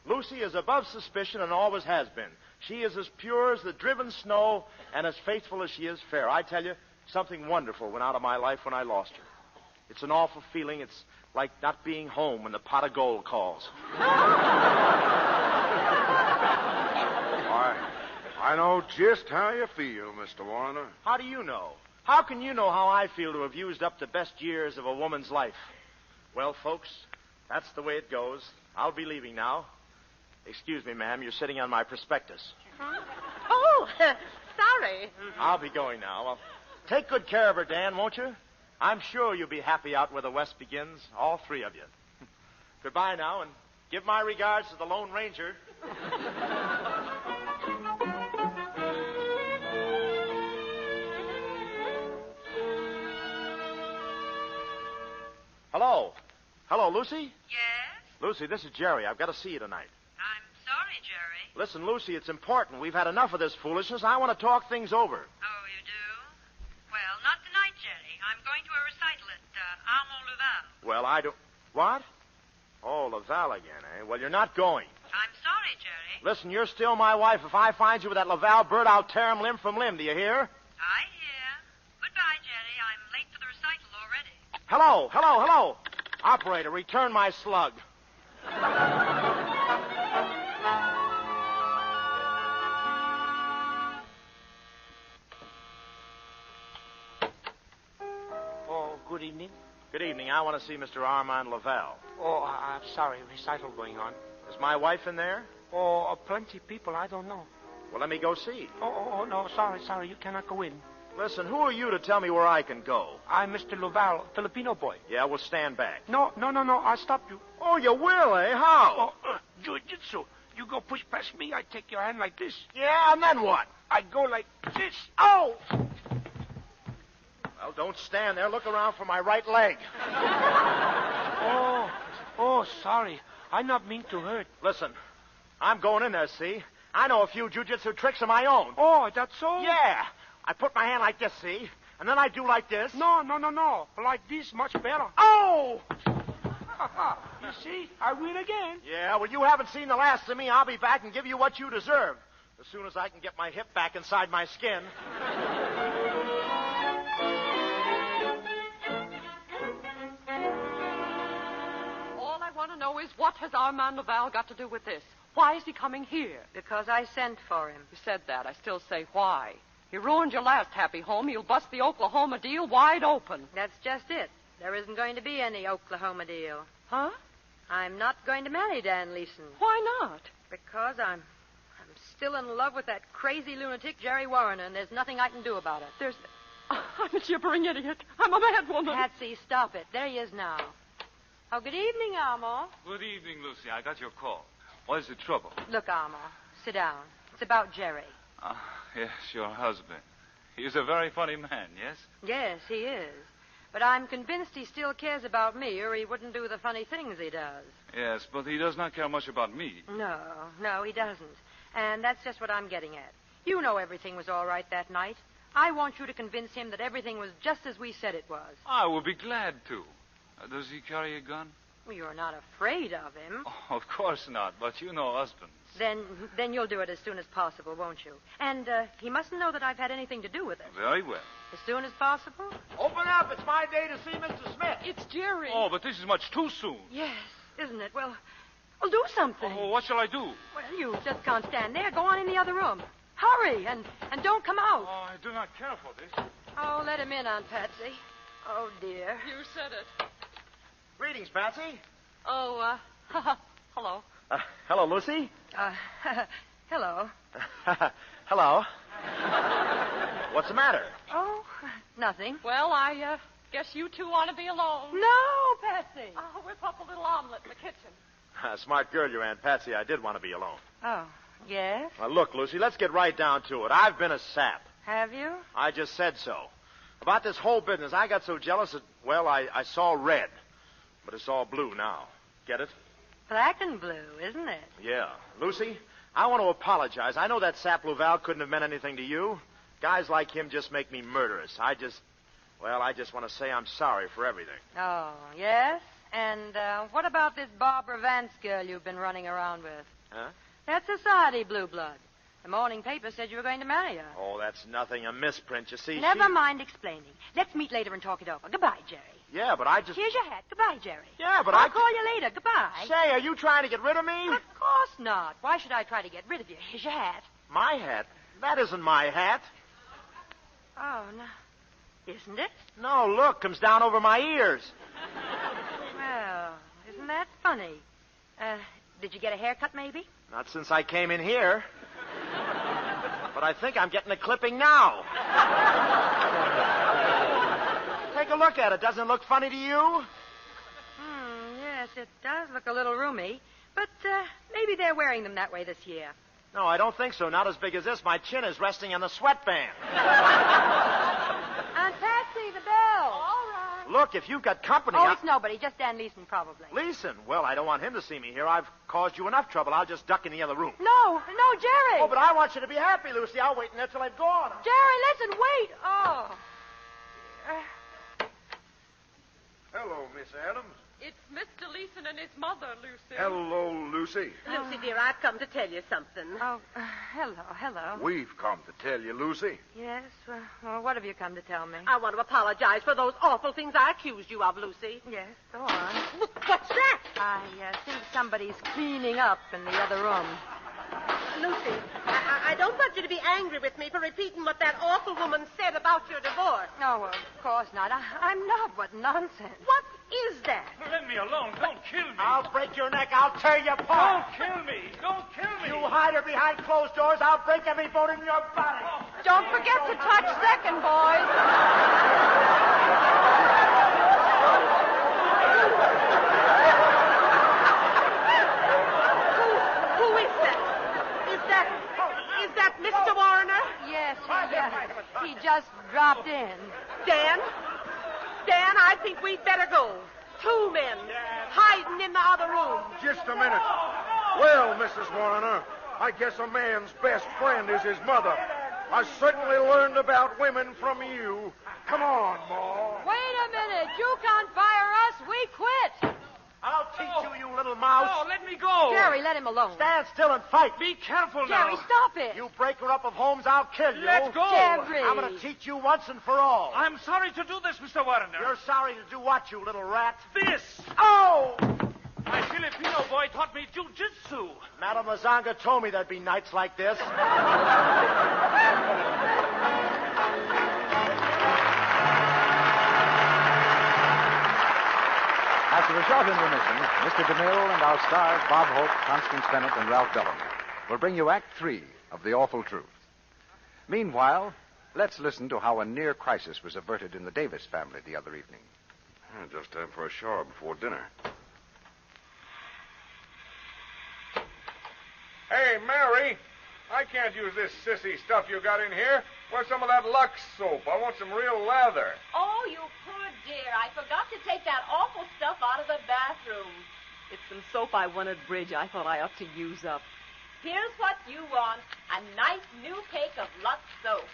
Lucy is above suspicion and always has been. She is as pure as the driven snow and as faithful as she is fair. I tell you, something wonderful went out of my life when I lost her. It's an awful feeling. It's like not being home when the pot of gold calls. I know just how you feel, Mr. Warner. How do you know? How can you know how I feel to have used up the best years of a woman's life? Well, folks, that's the way it goes. I'll be leaving now. Excuse me, ma'am. You're sitting on my prospectus. Oh, Oh, sorry. I'll be going now. Well, take good care of her, Dan, won't you? I'm sure you'll be happy out where the West begins, all three of you. Goodbye now, and give my regards to the Lone Ranger. Hello. Hello, Lucy? Yes? Lucy, this is Jerry. I've got to see you tonight. I'm sorry, Jerry. Listen, Lucy, it's important. We've had enough of this foolishness. I want to talk things over. Oh, you do? Well, not tonight, Jerry. I'm going to a recital at Armand Laval. Well, I don't... What? Oh, Laval again, eh? Well, you're not going. I'm sorry, Jerry. Listen, you're still my wife. If I find you with that Laval bird, I'll tear him limb from limb. Do you hear? I hear. Goodbye, Jerry. I'm late for the recital already. Hello, hello, hello. Operator, return my slug. Oh, good evening. Good evening. I want to see Mr. Armand Laval. Oh, I'm sorry. Recital going on. Is my wife in there? Oh, plenty people. I don't know. Well, let me go see. Oh, no. Sorry. You cannot go in. Listen, who are you to tell me where I can go? I'm Mr. Laval, Filipino boy. Yeah, well, stand back. No. I'll stop you. Oh, you will, eh? How? Oh, jiu-jitsu. You go push past me, I take your hand like this. Yeah, and then what? I go like this. Oh! Well, don't stand there. Look around for my right leg. Oh, sorry. I not mean to hurt. Listen, I'm going in there, see? I know a few jiu-jitsu tricks of my own. Oh, that's so? Yeah. I put my hand like this, see? And then I do like this. No. Like this, much better. Oh! You see, I win again. Yeah, well, you haven't seen the last of me. I'll be back and give you what you deserve. As soon as I can get my hip back inside my skin. All I want to know is, what has Armand Laval got to do with this? Why is he coming here? Because I sent for him. You said that. I still say why. He ruined your last happy home. He'll bust the Oklahoma deal wide open. That's just it. There isn't going to be any Oklahoma deal. Huh? I'm not going to marry Dan Leeson. Why not? Because I'm still in love with that crazy lunatic Jerry Warren, and there's nothing I can do about it. I'm a gibbering idiot. I'm a mad woman. Patsy, stop it. There he is now. Oh, good evening, Armand. Good evening, Lucy. I got your call. What is the trouble? Look, Armand, sit down. It's about Jerry. Yes, your husband. He's a very funny man, yes? Yes, he is. But I'm convinced he still cares about me, or he wouldn't do the funny things he does. Yes, but he does not care much about me. No, he doesn't. And that's just what I'm getting at. You know everything was all right that night. I want you to convince him that everything was just as we said it was. I will be glad to. Does he carry a gun? Well, you're not afraid of him. Oh, of course not, but you know husbands. Then you'll do it as soon as possible, won't you? And he mustn't know that I've had anything to do with it. Very well. As soon as possible? Open up. It's my day to see Mr. Smith. It's Jerry. Oh, but this is much too soon. Yes, isn't it? Well, do something. Oh, what shall I do? Well, you just can't stand there. Go on in the other room. Hurry, and don't come out. Oh, I do not care for this. Oh, let him in, Aunt Patsy. Oh, dear. You said it. Greetings, Patsy. Oh, hello. Hello, Lucy. Hello. Hello. What's the matter? Oh, nothing. Well, I guess you two want to be alone. No, Patsy. I'll whip up a little omelet in the kitchen. Smart girl, you, Aunt Patsy. I did want to be alone. Oh, yes? Now, look, Lucy, let's get right down to it. I've been a sap. Have you? I just said so. About this whole business, I got so jealous that, well, I saw red. But it's all blue now. Get it? Black and blue, isn't it? Yeah. Lucy, I want to apologize. I know that sap Laval couldn't have meant anything to you. Guys like him just make me murderous. I just want to say I'm sorry for everything. Oh, yes? And what about this Barbara Vance girl you've been running around with? Huh? That's society blue blood. The morning paper said you were going to marry her. Oh, that's nothing. A misprint, you see. Never mind explaining. Let's meet later and talk it over. Goodbye, Jerry. Yeah, but I just... Here's your hat. Goodbye, Jerry. Yeah, but I'll call you later. Goodbye. Say, are you trying to get rid of me? Of course not. Why should I try to get rid of you? Here's your hat. My hat? That isn't my hat. Oh, no. Isn't it? No, look, comes down over my ears. Well, isn't that funny? Did you get a haircut, maybe? Not since I came in here. But I think I'm getting a clipping now. Take a look at it. Doesn't it look funny to you? Yes, it does look a little roomy. But maybe they're wearing them that way this year. No, I don't think so. Not as big as this. My chin is resting on the sweatband. Aunt Patsy, the bell. All right. Look, if you've got company... Oh, it's nobody. Just Dan Leeson, probably. Leeson? Well, I don't want him to see me here. I've caused you enough trouble. I'll just duck in the other room. No, Jerry. Oh, but I want you to be happy, Lucy. I'll wait in there till they've gone. Jerry, listen, wait. Oh. Hello, Miss Adams. It's Mr. Leeson and his mother, Lucy. Hello, Lucy. Lucy, dear, I've come to tell you something. Oh, hello. We've come to tell you, Lucy. Yes, well, what have you come to tell me? I want to apologize for those awful things I accused you of, Lucy. Yes, go on. What's that? I think somebody's cleaning up in the other room. Lucy, I don't want you to be angry with me for repeating what that awful woman said about your divorce. No, of course not. I'm not. What nonsense. What is that? Let me alone. Don't kill me. I'll break your neck. I'll tear you apart. Don't kill me. Don't kill me. You hide her behind closed doors. I'll break every bone in your body. Don't forget to touch second, boys. Who is that? Is that Mr. Warner? Yes, he just dropped in. Dan, I think we'd better go. 2 men hiding in the other room. Just a minute. Well, Mrs. Warner, I guess a man's best friend is his mother. I certainly learned about women from you. Come on, Ma. Wait a minute. You can't fire us. We quit. I'll teach you little mouse. Oh, let me go. Jerry, let him alone. Stand still and fight. Be careful now. Jerry, stop it. You break her up of homes, I'll kill you. Let go. Jerry. I'm going to teach you once and for all. I'm sorry to do this, Mr. Warner. You're sorry to do what, you little rat? This. Oh! My Filipino boy taught me jujitsu. Madame Lazanga told me there'd be nights like this. After a short intermission, Mr. DeMille and our stars, Bob Hope, Constance Bennett, and Ralph Bellamy, will bring you Act 3 of The Awful Truth. Meanwhile, let's listen to how a near crisis was averted in the Davis family the other evening. Just time for a shower before dinner. Hey, Mary, I can't use this sissy stuff you got in here. Where's some of that Lux soap? I want some real lather. Oh, you poor dear. I forgot to take that awful stuff out of the bathroom. It's some soap I wanted, Bridge. I thought I ought to use up. Here's what you want. A nice new cake of Lux soap.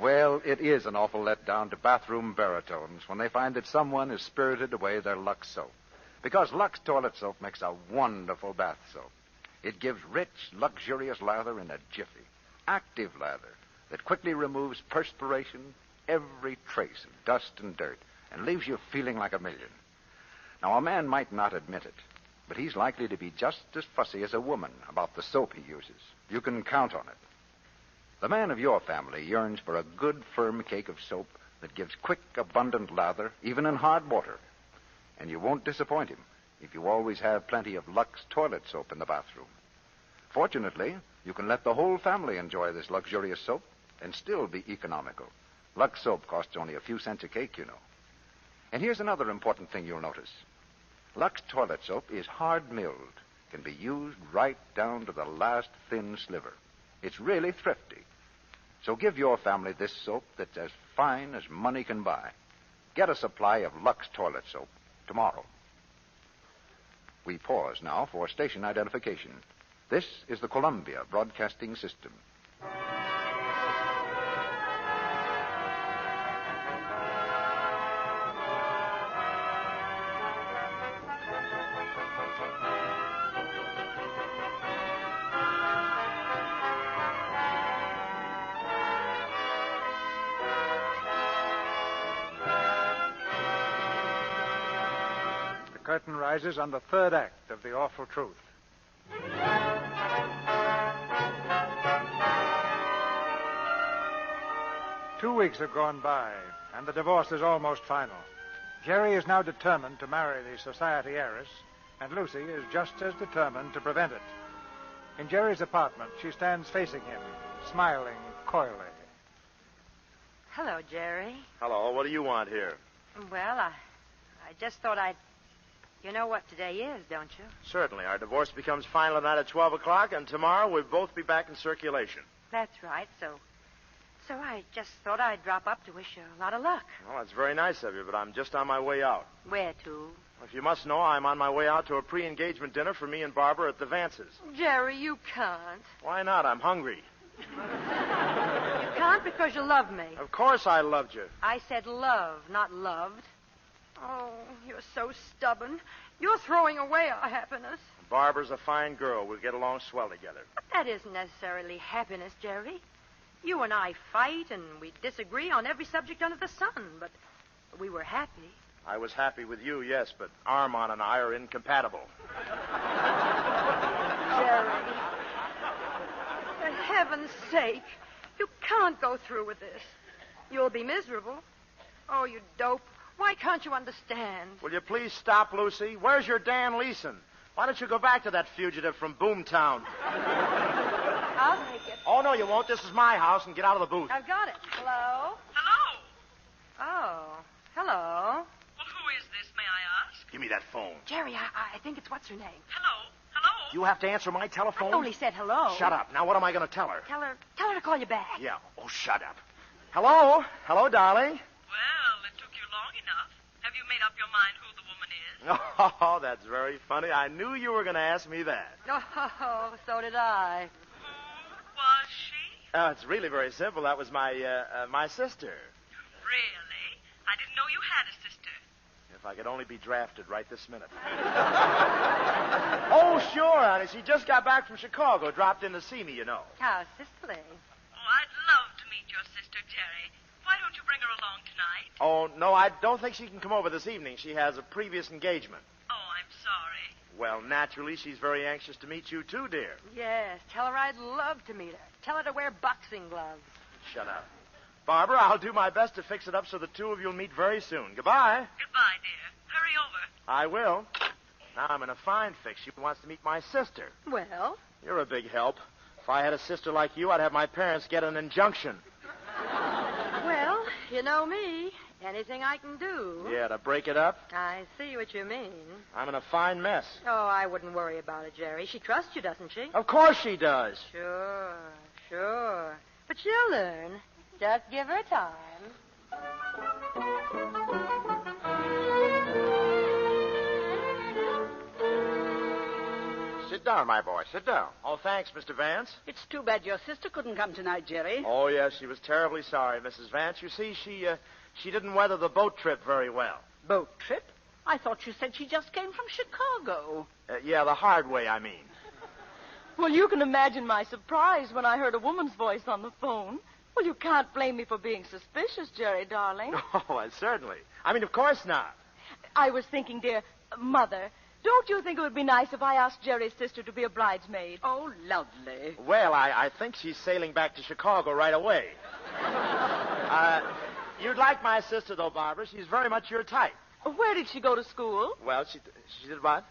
Well, it is an awful letdown to bathroom baritones when they find that someone has spirited away their Lux soap. Because Lux toilet soap makes a wonderful bath soap. It gives rich, luxurious lather in a jiffy. Active lather that quickly removes perspiration, every trace of dust and dirt, and leaves you feeling like a million. Now, a man might not admit it, but he's likely to be just as fussy as a woman about the soap he uses. You can count on it. The man of your family yearns for a good, firm cake of soap that gives quick, abundant lather, even in hard water. And you won't disappoint him if you always have plenty of Lux toilet soap in the bathroom. Fortunately, you can let the whole family enjoy this luxurious soap and still be economical. Lux soap costs only a few cents a cake, you know. And here's another important thing you'll notice. Lux toilet soap is hard-milled, can be used right down to the last thin sliver. It's really thrifty. So give your family this soap that's as fine as money can buy. Get a supply of Lux toilet soap tomorrow. We pause now for station identification. This is the Columbia Broadcasting System. The curtain rises on the third act of The Awful Truth. 2 weeks have gone by, and the divorce is almost final. Jerry is now determined to marry the society heiress, and Lucy is just as determined to prevent it. In Jerry's apartment, she stands facing him, smiling coyly. Hello, Jerry. Hello, what do you want here? Well, I just thought I'd... You know what today is, don't you? Certainly. Our divorce becomes final tonight at 12 o'clock, and tomorrow we'll both be back in circulation. That's right, so I just thought I'd drop up to wish you a lot of luck. Well, that's very nice of you, but I'm just on my way out. Where to? If you must know, I'm on my way out to a pre-engagement dinner for me and Barbara at the Vances. Jerry, you can't. Why not? I'm hungry. You can't because you love me. Of course I loved you. I said love, not loved. Oh, you're so stubborn. You're throwing away our happiness. Barbara's a fine girl. We'll get along swell together. But that isn't necessarily happiness, Jerry. You and I fight, and we disagree on every subject under the sun, but we were happy. I was happy with you, yes, but Armand and I are incompatible. Jerry, for heaven's sake, you can't go through with this. You'll be miserable. Oh, you dope. Why can't you understand? Will you please stop, Lucy? Where's your Dan Leeson? Why don't you go back to that fugitive from Boomtown? I'll take it. Oh, no, you won't. This is my house, and get out of the booth. I've got it. Hello? Hello? Oh, hello. Well, who is this, may I ask? Give me that phone. Jerry, I think it's what's her name. Hello? Hello? You have to answer my telephone? I only said hello. Shut up. Now, what am I going to tell her? Tell her to call you back. Yeah. Oh, shut up. Hello? Hello, darling? Well, it took you long enough. Have you made up your mind who the woman is? Oh, that's very funny. I knew you were going to ask me that. Oh, so did I. Who was she? It's really very simple. That was my sister. Really? I didn't know you had a sister. If I could only be drafted right this minute. Oh, sure, honey. She just got back from Chicago. Dropped in to see me, you know. How sisterly. Oh, I'd love to meet your sister, Jerry. Why don't you bring her along tonight? Oh, no, I don't think she can come over this evening. She has a previous engagement. Oh, I'm sorry. Well, naturally, she's very anxious to meet you, too, dear. Yes, tell her I'd love to meet her. Tell her to wear boxing gloves. Shut up. Barbara, I'll do my best to fix it up so the two of you will meet very soon. Goodbye. Goodbye, dear. Hurry over. I will. Now I'm in a fine fix. She wants to meet my sister. Well? You're a big help. If I had a sister like you, I'd have my parents get an injunction. Well, you know me. Anything I can do. Yeah, to break it up? I see what you mean. I'm in a fine mess. Oh, I wouldn't worry about it, Jerry. She trusts you, doesn't she? Of course she does. Sure. But she'll learn. Just give her time. Sit down, my boy. Sit down. Oh, thanks, Mr. Vance. It's too bad your sister couldn't come tonight, Jerry. Oh, yes, she was terribly sorry, Mrs. Vance. You see, she didn't weather the boat trip very well. Boat trip? I thought you said she just came from Chicago. Yeah, the hard way, I mean. Well, you can imagine my surprise when I heard a woman's voice on the phone. Well, you can't blame me for being suspicious, Jerry, darling. Oh, certainly. I mean, of course not. I was thinking, dear, Mother, don't you think it would be nice if I asked Jerry's sister to be a bridesmaid? Oh, lovely. Well, I think she's sailing back to Chicago right away. You'd like my sister, though, Barbara. She's very much your type. Where did she go to school? Well, she did what?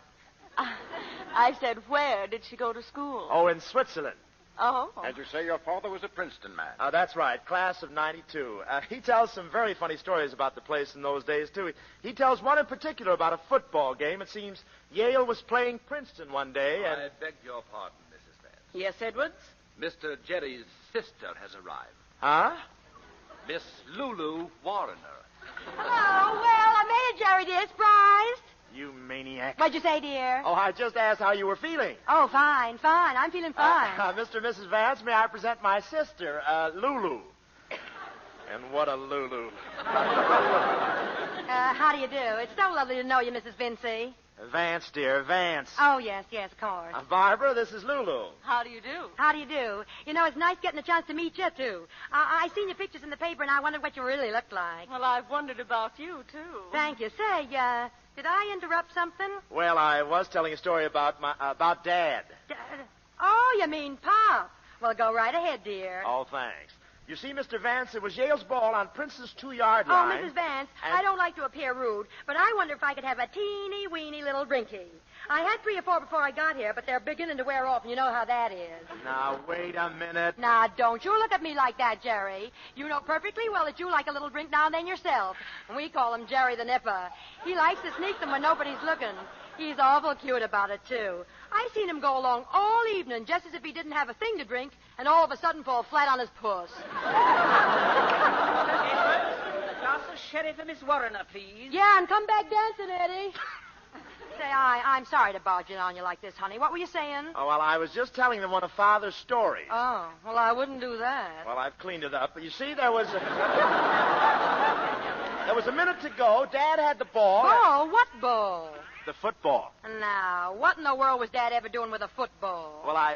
I said, where did she go to school? Oh, in Switzerland. Oh. And you say your father was a Princeton man? That's right, class of 92. He tells some very funny stories about the place in those days, too. He tells one in particular about a football game. It seems Yale was playing Princeton one day, and... I beg your pardon, Mrs. Vance. Yes, Edwards? Mr. Jerry's sister has arrived. Huh? Miss Lulu Warrener. Oh, well, I made it, Jerry, dear. Surprised. You maniac. What'd you say, dear? Oh, I just asked how you were feeling. Oh, fine. I'm feeling fine. Mr. and Mrs. Vance, may I present my sister, Lulu? And what a Lulu. How do you do? It's so lovely to know you, Mrs. Vincy. Vance, dear, Vance. Oh, yes, of course. Barbara, this is Lulu. How do you do? How do you do? You know, it's nice getting a chance to meet you, too. I seen your pictures in the paper, and I wondered what you really looked like. Well, I've wondered about you, too. Thank you. Say, did I interrupt something? Well, I was telling a story about Dad. Oh, you mean Pop. Well, go right ahead, dear. Oh, thanks. You see, Mr. Vance, it was Yale's ball on Princeton's 2-yard line. Oh, Mrs. Vance, and- I don't like to appear rude, but I wonder if I could have a teeny-weeny little drinky. I had 3 or 4 before I got here, but they're beginning to wear off, and you know how that is. Now, wait a minute. Now, don't you look at me like that, Jerry. You know perfectly well that you like a little drink now and then yourself. And we call him Jerry the Nipper. He likes to sneak them when nobody's looking. He's awful cute about it, too. I seen him go along all evening just as if he didn't have a thing to drink, and all of a sudden fall flat on his puss. A glass of sherry for Miss Warrener, please. Yeah, and come back dancing, Eddie. Say, I'm sorry to barge in on you like this, honey. What were you saying? Oh, well, I was just telling them one of Father's stories. Oh, well, I wouldn't do that. Well, I've cleaned it up. But you see, there was a minute to go. Dad had the ball. Ball? What ball? The football. Now, what in the world was Dad ever doing with a football? Well, I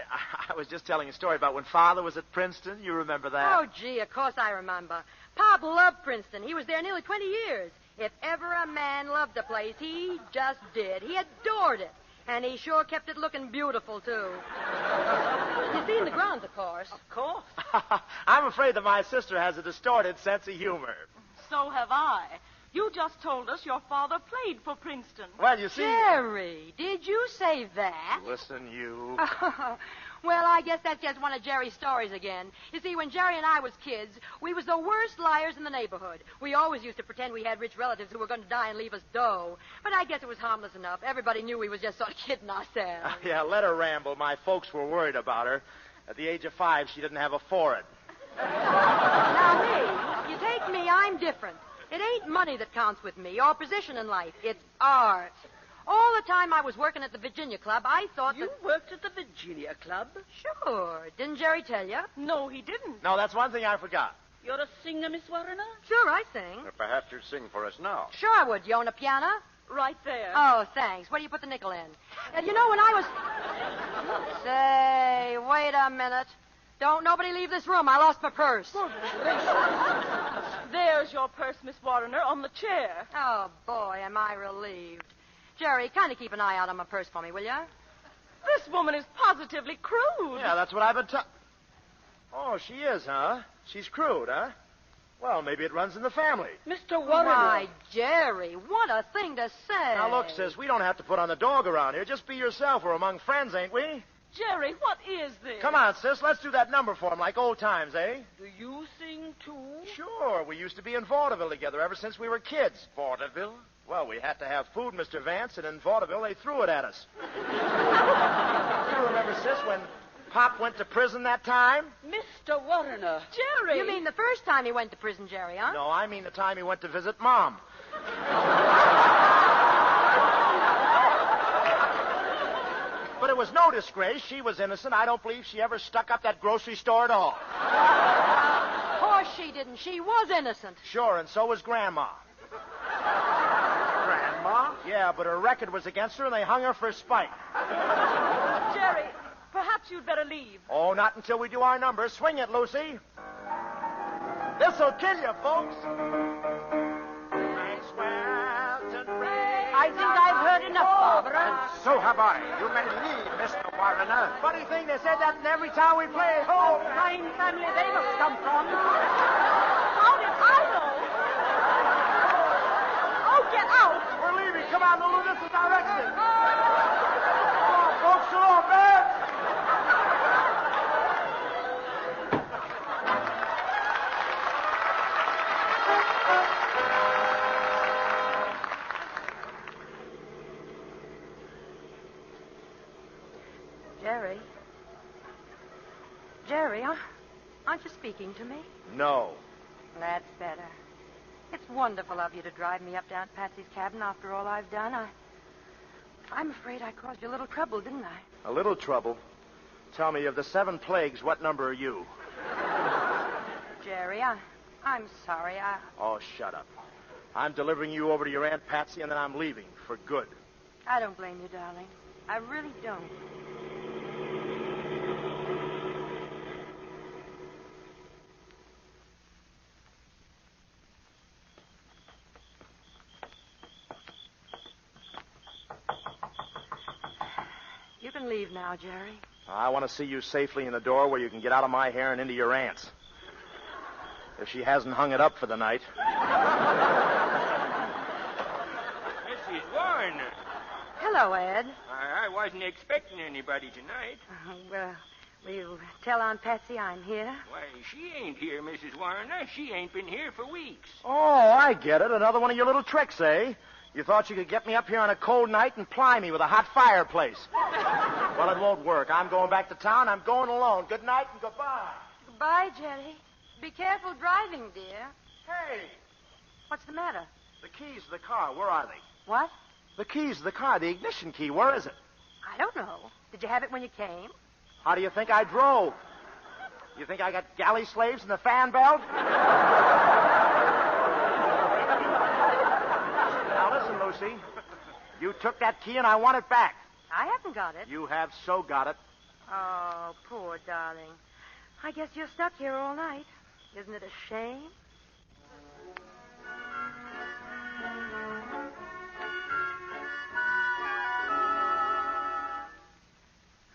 was just telling a story about when Father was at Princeton. You remember that? Oh, gee, of course I remember. Pop loved Princeton. He was there nearly 20 years. If ever a man loved the place, he just did. He adored it. And he sure kept it looking beautiful, too. You've seen the grounds, of course. Of course. I'm afraid that my sister has a distorted sense of humor. So have I. You just told us your father played for Princeton. Well, you see... Jerry, did you say that? Listen, you... Well, I guess that's just one of Jerry's stories again. You see, when Jerry and I was kids, we was the worst liars in the neighborhood. We always used to pretend we had rich relatives who were going to die and leave us dough. But I guess it was harmless enough. Everybody knew we was just sort of kidding ourselves. Yeah, let her ramble. My folks were worried about her. At the age of 5, she didn't have a forehead. Now, me, you take me, I'm different. It ain't money that counts with me or position in life. It's art. All the time I was working at the Virginia Club, I thought You worked at the Virginia Club? Sure. Didn't Jerry tell you? No, he didn't. No, that's one thing I forgot. You're a singer, Miss Warrener? Sure, I sing. Perhaps you'd sing for us now. Sure I would. You own a piano? Right there. Oh, thanks. Where do you put the nickel in? You know, when I was... Say, wait a minute. Don't nobody leave this room. I lost my purse. There's your purse, Miss Warrener, on the chair. Oh, boy, am I relieved. Jerry, kind of keep an eye out on my purse for me, will you? This woman is positively crude. Yeah, that's what I've been Oh, she is, huh? She's crude, huh? Well, maybe it runs in the family. Mr. Warrener. My, Jerry, what a thing to say. Now, look, sis, we don't have to put on the dog around here. Just be yourself. We're among friends, ain't we? Jerry, what is this? Come on, sis. Let's do that number for him like old times, eh? Do you sing, too? Sure. We used to be in vaudeville together ever since we were kids. Vaudeville? Well, we had to have food, Mr. Vance, and in vaudeville they threw it at us. You remember, sis, when Pop went to prison that time? Mr. Warrener. Jerry! You mean the first time he went to prison, Jerry, huh? No, I mean the time he went to visit Mom. But it was no disgrace. She was innocent. I don't believe she ever stuck up that grocery store at all. Of course she didn't. She was innocent. Sure, and so was Grandma. Grandma? Yeah, but her record was against her, and they hung her for spite. Jerry, perhaps you'd better leave. Oh, not until we do our number. Swing it, Lucy. This'll kill you, folks. I think I've heard enough, Barbara. And so have I. You may leave, Mr. Warrener. Funny thing, they said that in every town we play. Oh, fine family they must come from. How did I know? Oh, get out! We're leaving. Come on, Lulu. This is our exit. Come on, folks. So long, man. Jerry, aren't you speaking to me? No. That's better. It's wonderful of you to drive me up down to Patsy's cabin after all I've done. I'm afraid I caused you a little trouble, didn't I? A little trouble? Tell me, of the 7 plagues, what number are you? Jerry, I'm sorry. Oh, shut up. I'm delivering you over to your Aunt Patsy, and then I'm leaving for good. I don't blame you, darling. I really don't. You can leave now, Jerry. I want to see you safely in the door where you can get out of my hair and into your aunt's. If she hasn't hung it up for the night. Mrs. Warner. Hello, Ed. I wasn't expecting anybody tonight. Well, will you tell Aunt Patsy I'm here? Why, she ain't here, Mrs. Warner. She ain't been here for weeks. Oh, I get it. Another one of your little tricks, eh? You thought you could get me up here on a cold night and ply me with a hot fireplace. Well, it won't work. I'm going back to town. I'm going alone. Good night and goodbye. Goodbye, Jerry. Be careful driving, dear. Hey, What's the matter? the keys to the car, where are they? What? The keys to the car, the ignition key, where is it? I don't know. Did you have it when you came? How do you think I drove? You think I got galley slaves in the fan belt? Now listen, Lucy. You took that key and I want it back. I haven't got it. You have so got it. Oh, poor darling. I guess you're stuck here all night. Isn't it a shame?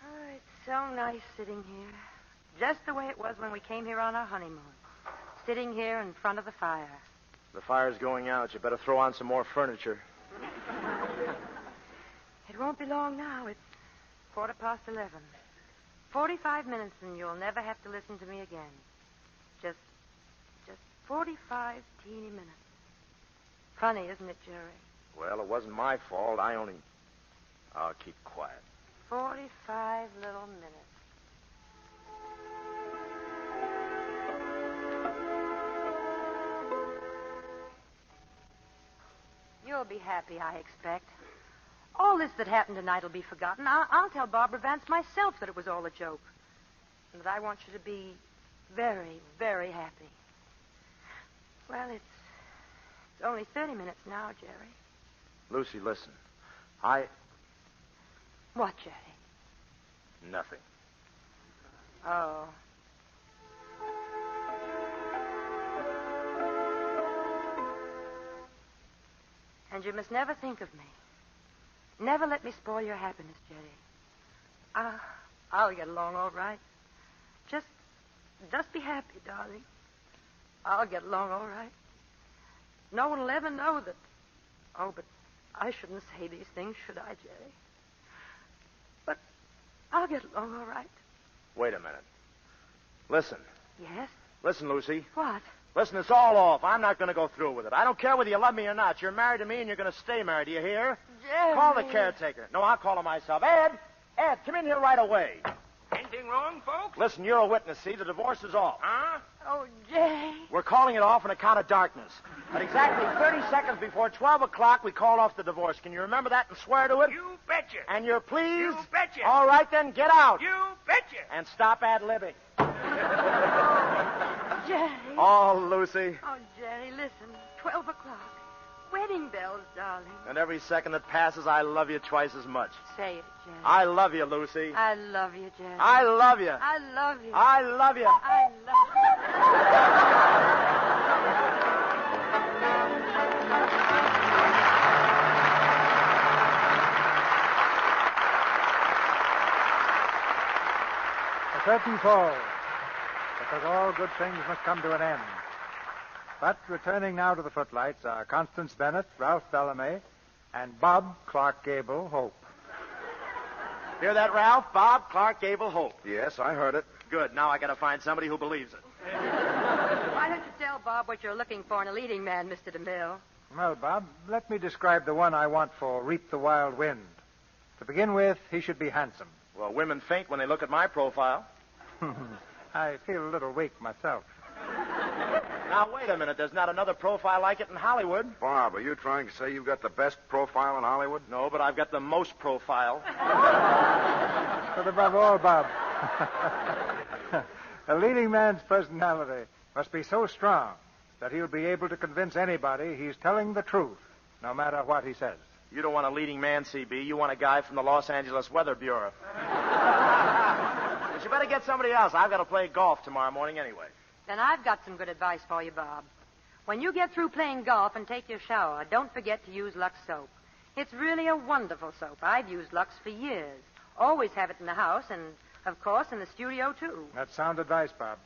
Oh, it's so nice sitting here. Just the way it was when we came here on our honeymoon. Sitting here in front of the fire. The fire's going out. You better throw on some more furniture. It won't be long now. It's 11:15. 45 minutes and you'll never have to listen to me again. Just 45 teeny minutes. Funny, isn't it, Jerry? Well, it wasn't my fault. I'll keep quiet. 45 little minutes. You'll be happy, I expect. All this that happened tonight will be forgotten. I'll tell Barbara Vance myself that it was all a joke. And that I want you to be very, very happy. Well, it's only 30 minutes now, Jerry. Lucy, listen. What, Jerry? Nothing. Oh. And you must never think of me. Never let me spoil your happiness, Jerry. I'll get along all right. Just be happy, darling. I'll get along all right. No one will ever know that. Oh, but I shouldn't say these things, should I, Jerry? But I'll get along all right. Wait a minute. Listen. Yes? Listen, Lucy. What? Listen, it's all off. I'm not going to go through with it. I don't care whether you love me or not. You're married to me and you're going to stay married. Do you hear? Jerry. Call the caretaker. No, I'll call him myself. Ed, come in here right away. Anything wrong, folks? Listen, you're a witness, see? The divorce is off. Huh? Oh, Jerry. We're calling it off on account of darkness. At exactly 30 seconds before 12 o'clock, we called off the divorce. Can you remember that and swear to it? You betcha. And you're pleased? You betcha. All right, then, get out. You betcha. And stop ad-libbing. Jerry. Oh, Lucy. Oh, Jerry, listen. 12 o'clock. Wedding bells, darling. And every second that passes, I love you twice as much. Say it, Jerry. I love you, Lucy. I love you, Jerry. I love you. I love you. I love you. I love The curtain falls, because all good things must come to an end. But returning now to the footlights are Constance Bennett, Ralph Bellamy, and Bob Clark Gable Hope. Hear that, Ralph? Bob Clark Gable Hope. Yes, I heard it. Good. Now I got to find somebody who believes it. Why don't you tell Bob what you're looking for in a leading man, Mr. DeMille? Well, Bob, let me describe the one I want for Reap the Wild Wind. To begin with, he should be handsome. Well, women faint when they look at my profile. I feel a little weak myself. Now, wait a minute. There's not another profile like it in Hollywood. Bob, are you trying to say you've got the best profile in Hollywood? No, but I've got the most profile. But above all, Bob, a leading man's personality must be so strong that he'll be able to convince anybody he's telling the truth, no matter what he says. You don't want a leading man, CB. You want a guy from the Los Angeles Weather Bureau. But you better get somebody else. I've got to play golf tomorrow morning anyway. Then I've got some good advice for you, Bob. When you get through playing golf and take your shower, don't forget to use Lux soap. It's really a wonderful soap. I've used Lux for years. Always have it in the house and, of course, in the studio, too. That's sound advice, Bob.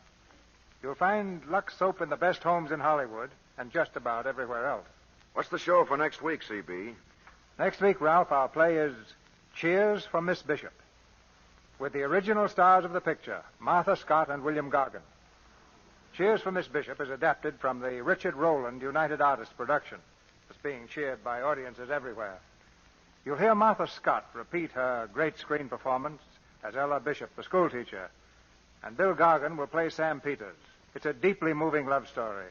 You'll find Lux soap in the best homes in Hollywood and just about everywhere else. What's the show for next week, CB? Next week, Ralph, our play is Cheers for Miss Bishop, with the original stars of the picture, Martha Scott and William Gargan. Cheers for Miss Bishop is adapted from the Richard Rowland United Artists production. It's being cheered by audiences everywhere. You'll hear Martha Scott repeat her great screen performance as Ella Bishop, the schoolteacher, and Bill Gargan will play Sam Peters. It's a deeply moving love story,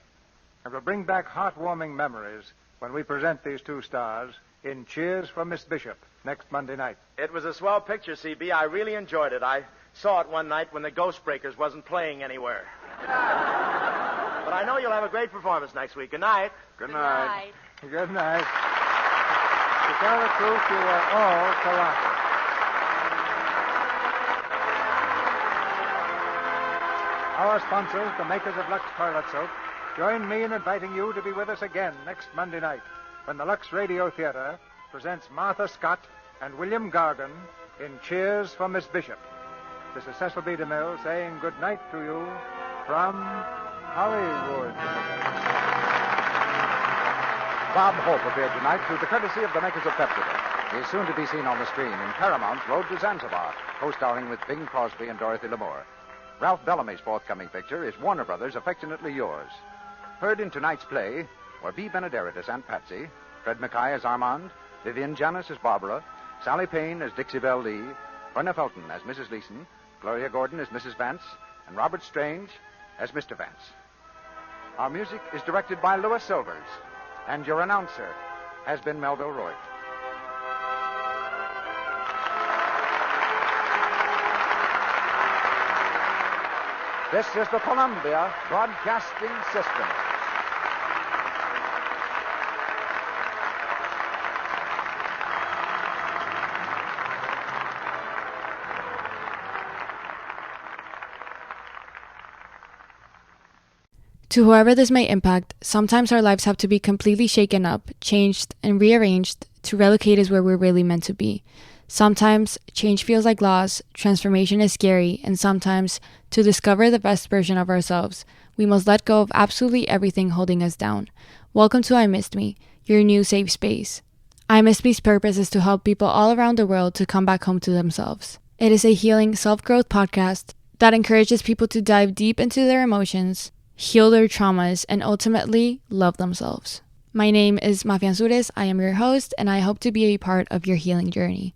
and will bring back heartwarming memories when we present these two stars in Cheers for Miss Bishop next Monday night. It was a swell picture, CB. I really enjoyed it. I saw it one night when the Ghost Breakers wasn't playing anywhere. But I know you'll have a great performance next week. Good night. Good night. Good night. To tell the truth, you were all colossal. Our sponsors, the makers of Lux Toilet Soap, join me in inviting you to be with us again next Monday night when the Lux Radio Theater presents Martha Scott and William Gargan in Cheers for Miss Bishop. This is Cecil B. DeMille saying good night to you from Hollywood. Bob Hope appeared tonight through the courtesy of the makers of Pepsi. He is soon to be seen on the screen in Paramount's Road to Zanzibar, co-starring with Bing Crosby and Dorothy Lamour. Ralph Bellamy's forthcoming picture is Warner Brothers' Affectionately Yours. Heard in tonight's play were B. Benederet as Aunt Patsy, Fred Mackay as Armand, Vivian Janis as Barbara, Sally Payne as Dixie Belle Lee, Verna Felton as Mrs. Leeson, Gloria Gordon as Mrs. Vance, and Robert Strange as Mr. Vance. Our music is directed by Louis Silvers, and your announcer has been Melville Roy. This is the Columbia Broadcasting System. To whoever this may impact, sometimes our lives have to be completely shaken up, changed, and rearranged to relocate us where we're really meant to be. Sometimes change feels like loss, transformation is scary, and sometimes, to discover the best version of ourselves, we must let go of absolutely everything holding us down. Welcome to I Missed Me, your new safe space. I Missed Me's purpose is to help people all around the world to come back home to themselves. It is a healing self-growth podcast that encourages people to dive deep into their emotions, heal their traumas, and ultimately love themselves. My name is Mafia Ansures. I am your host, and I hope to be a part of your healing journey.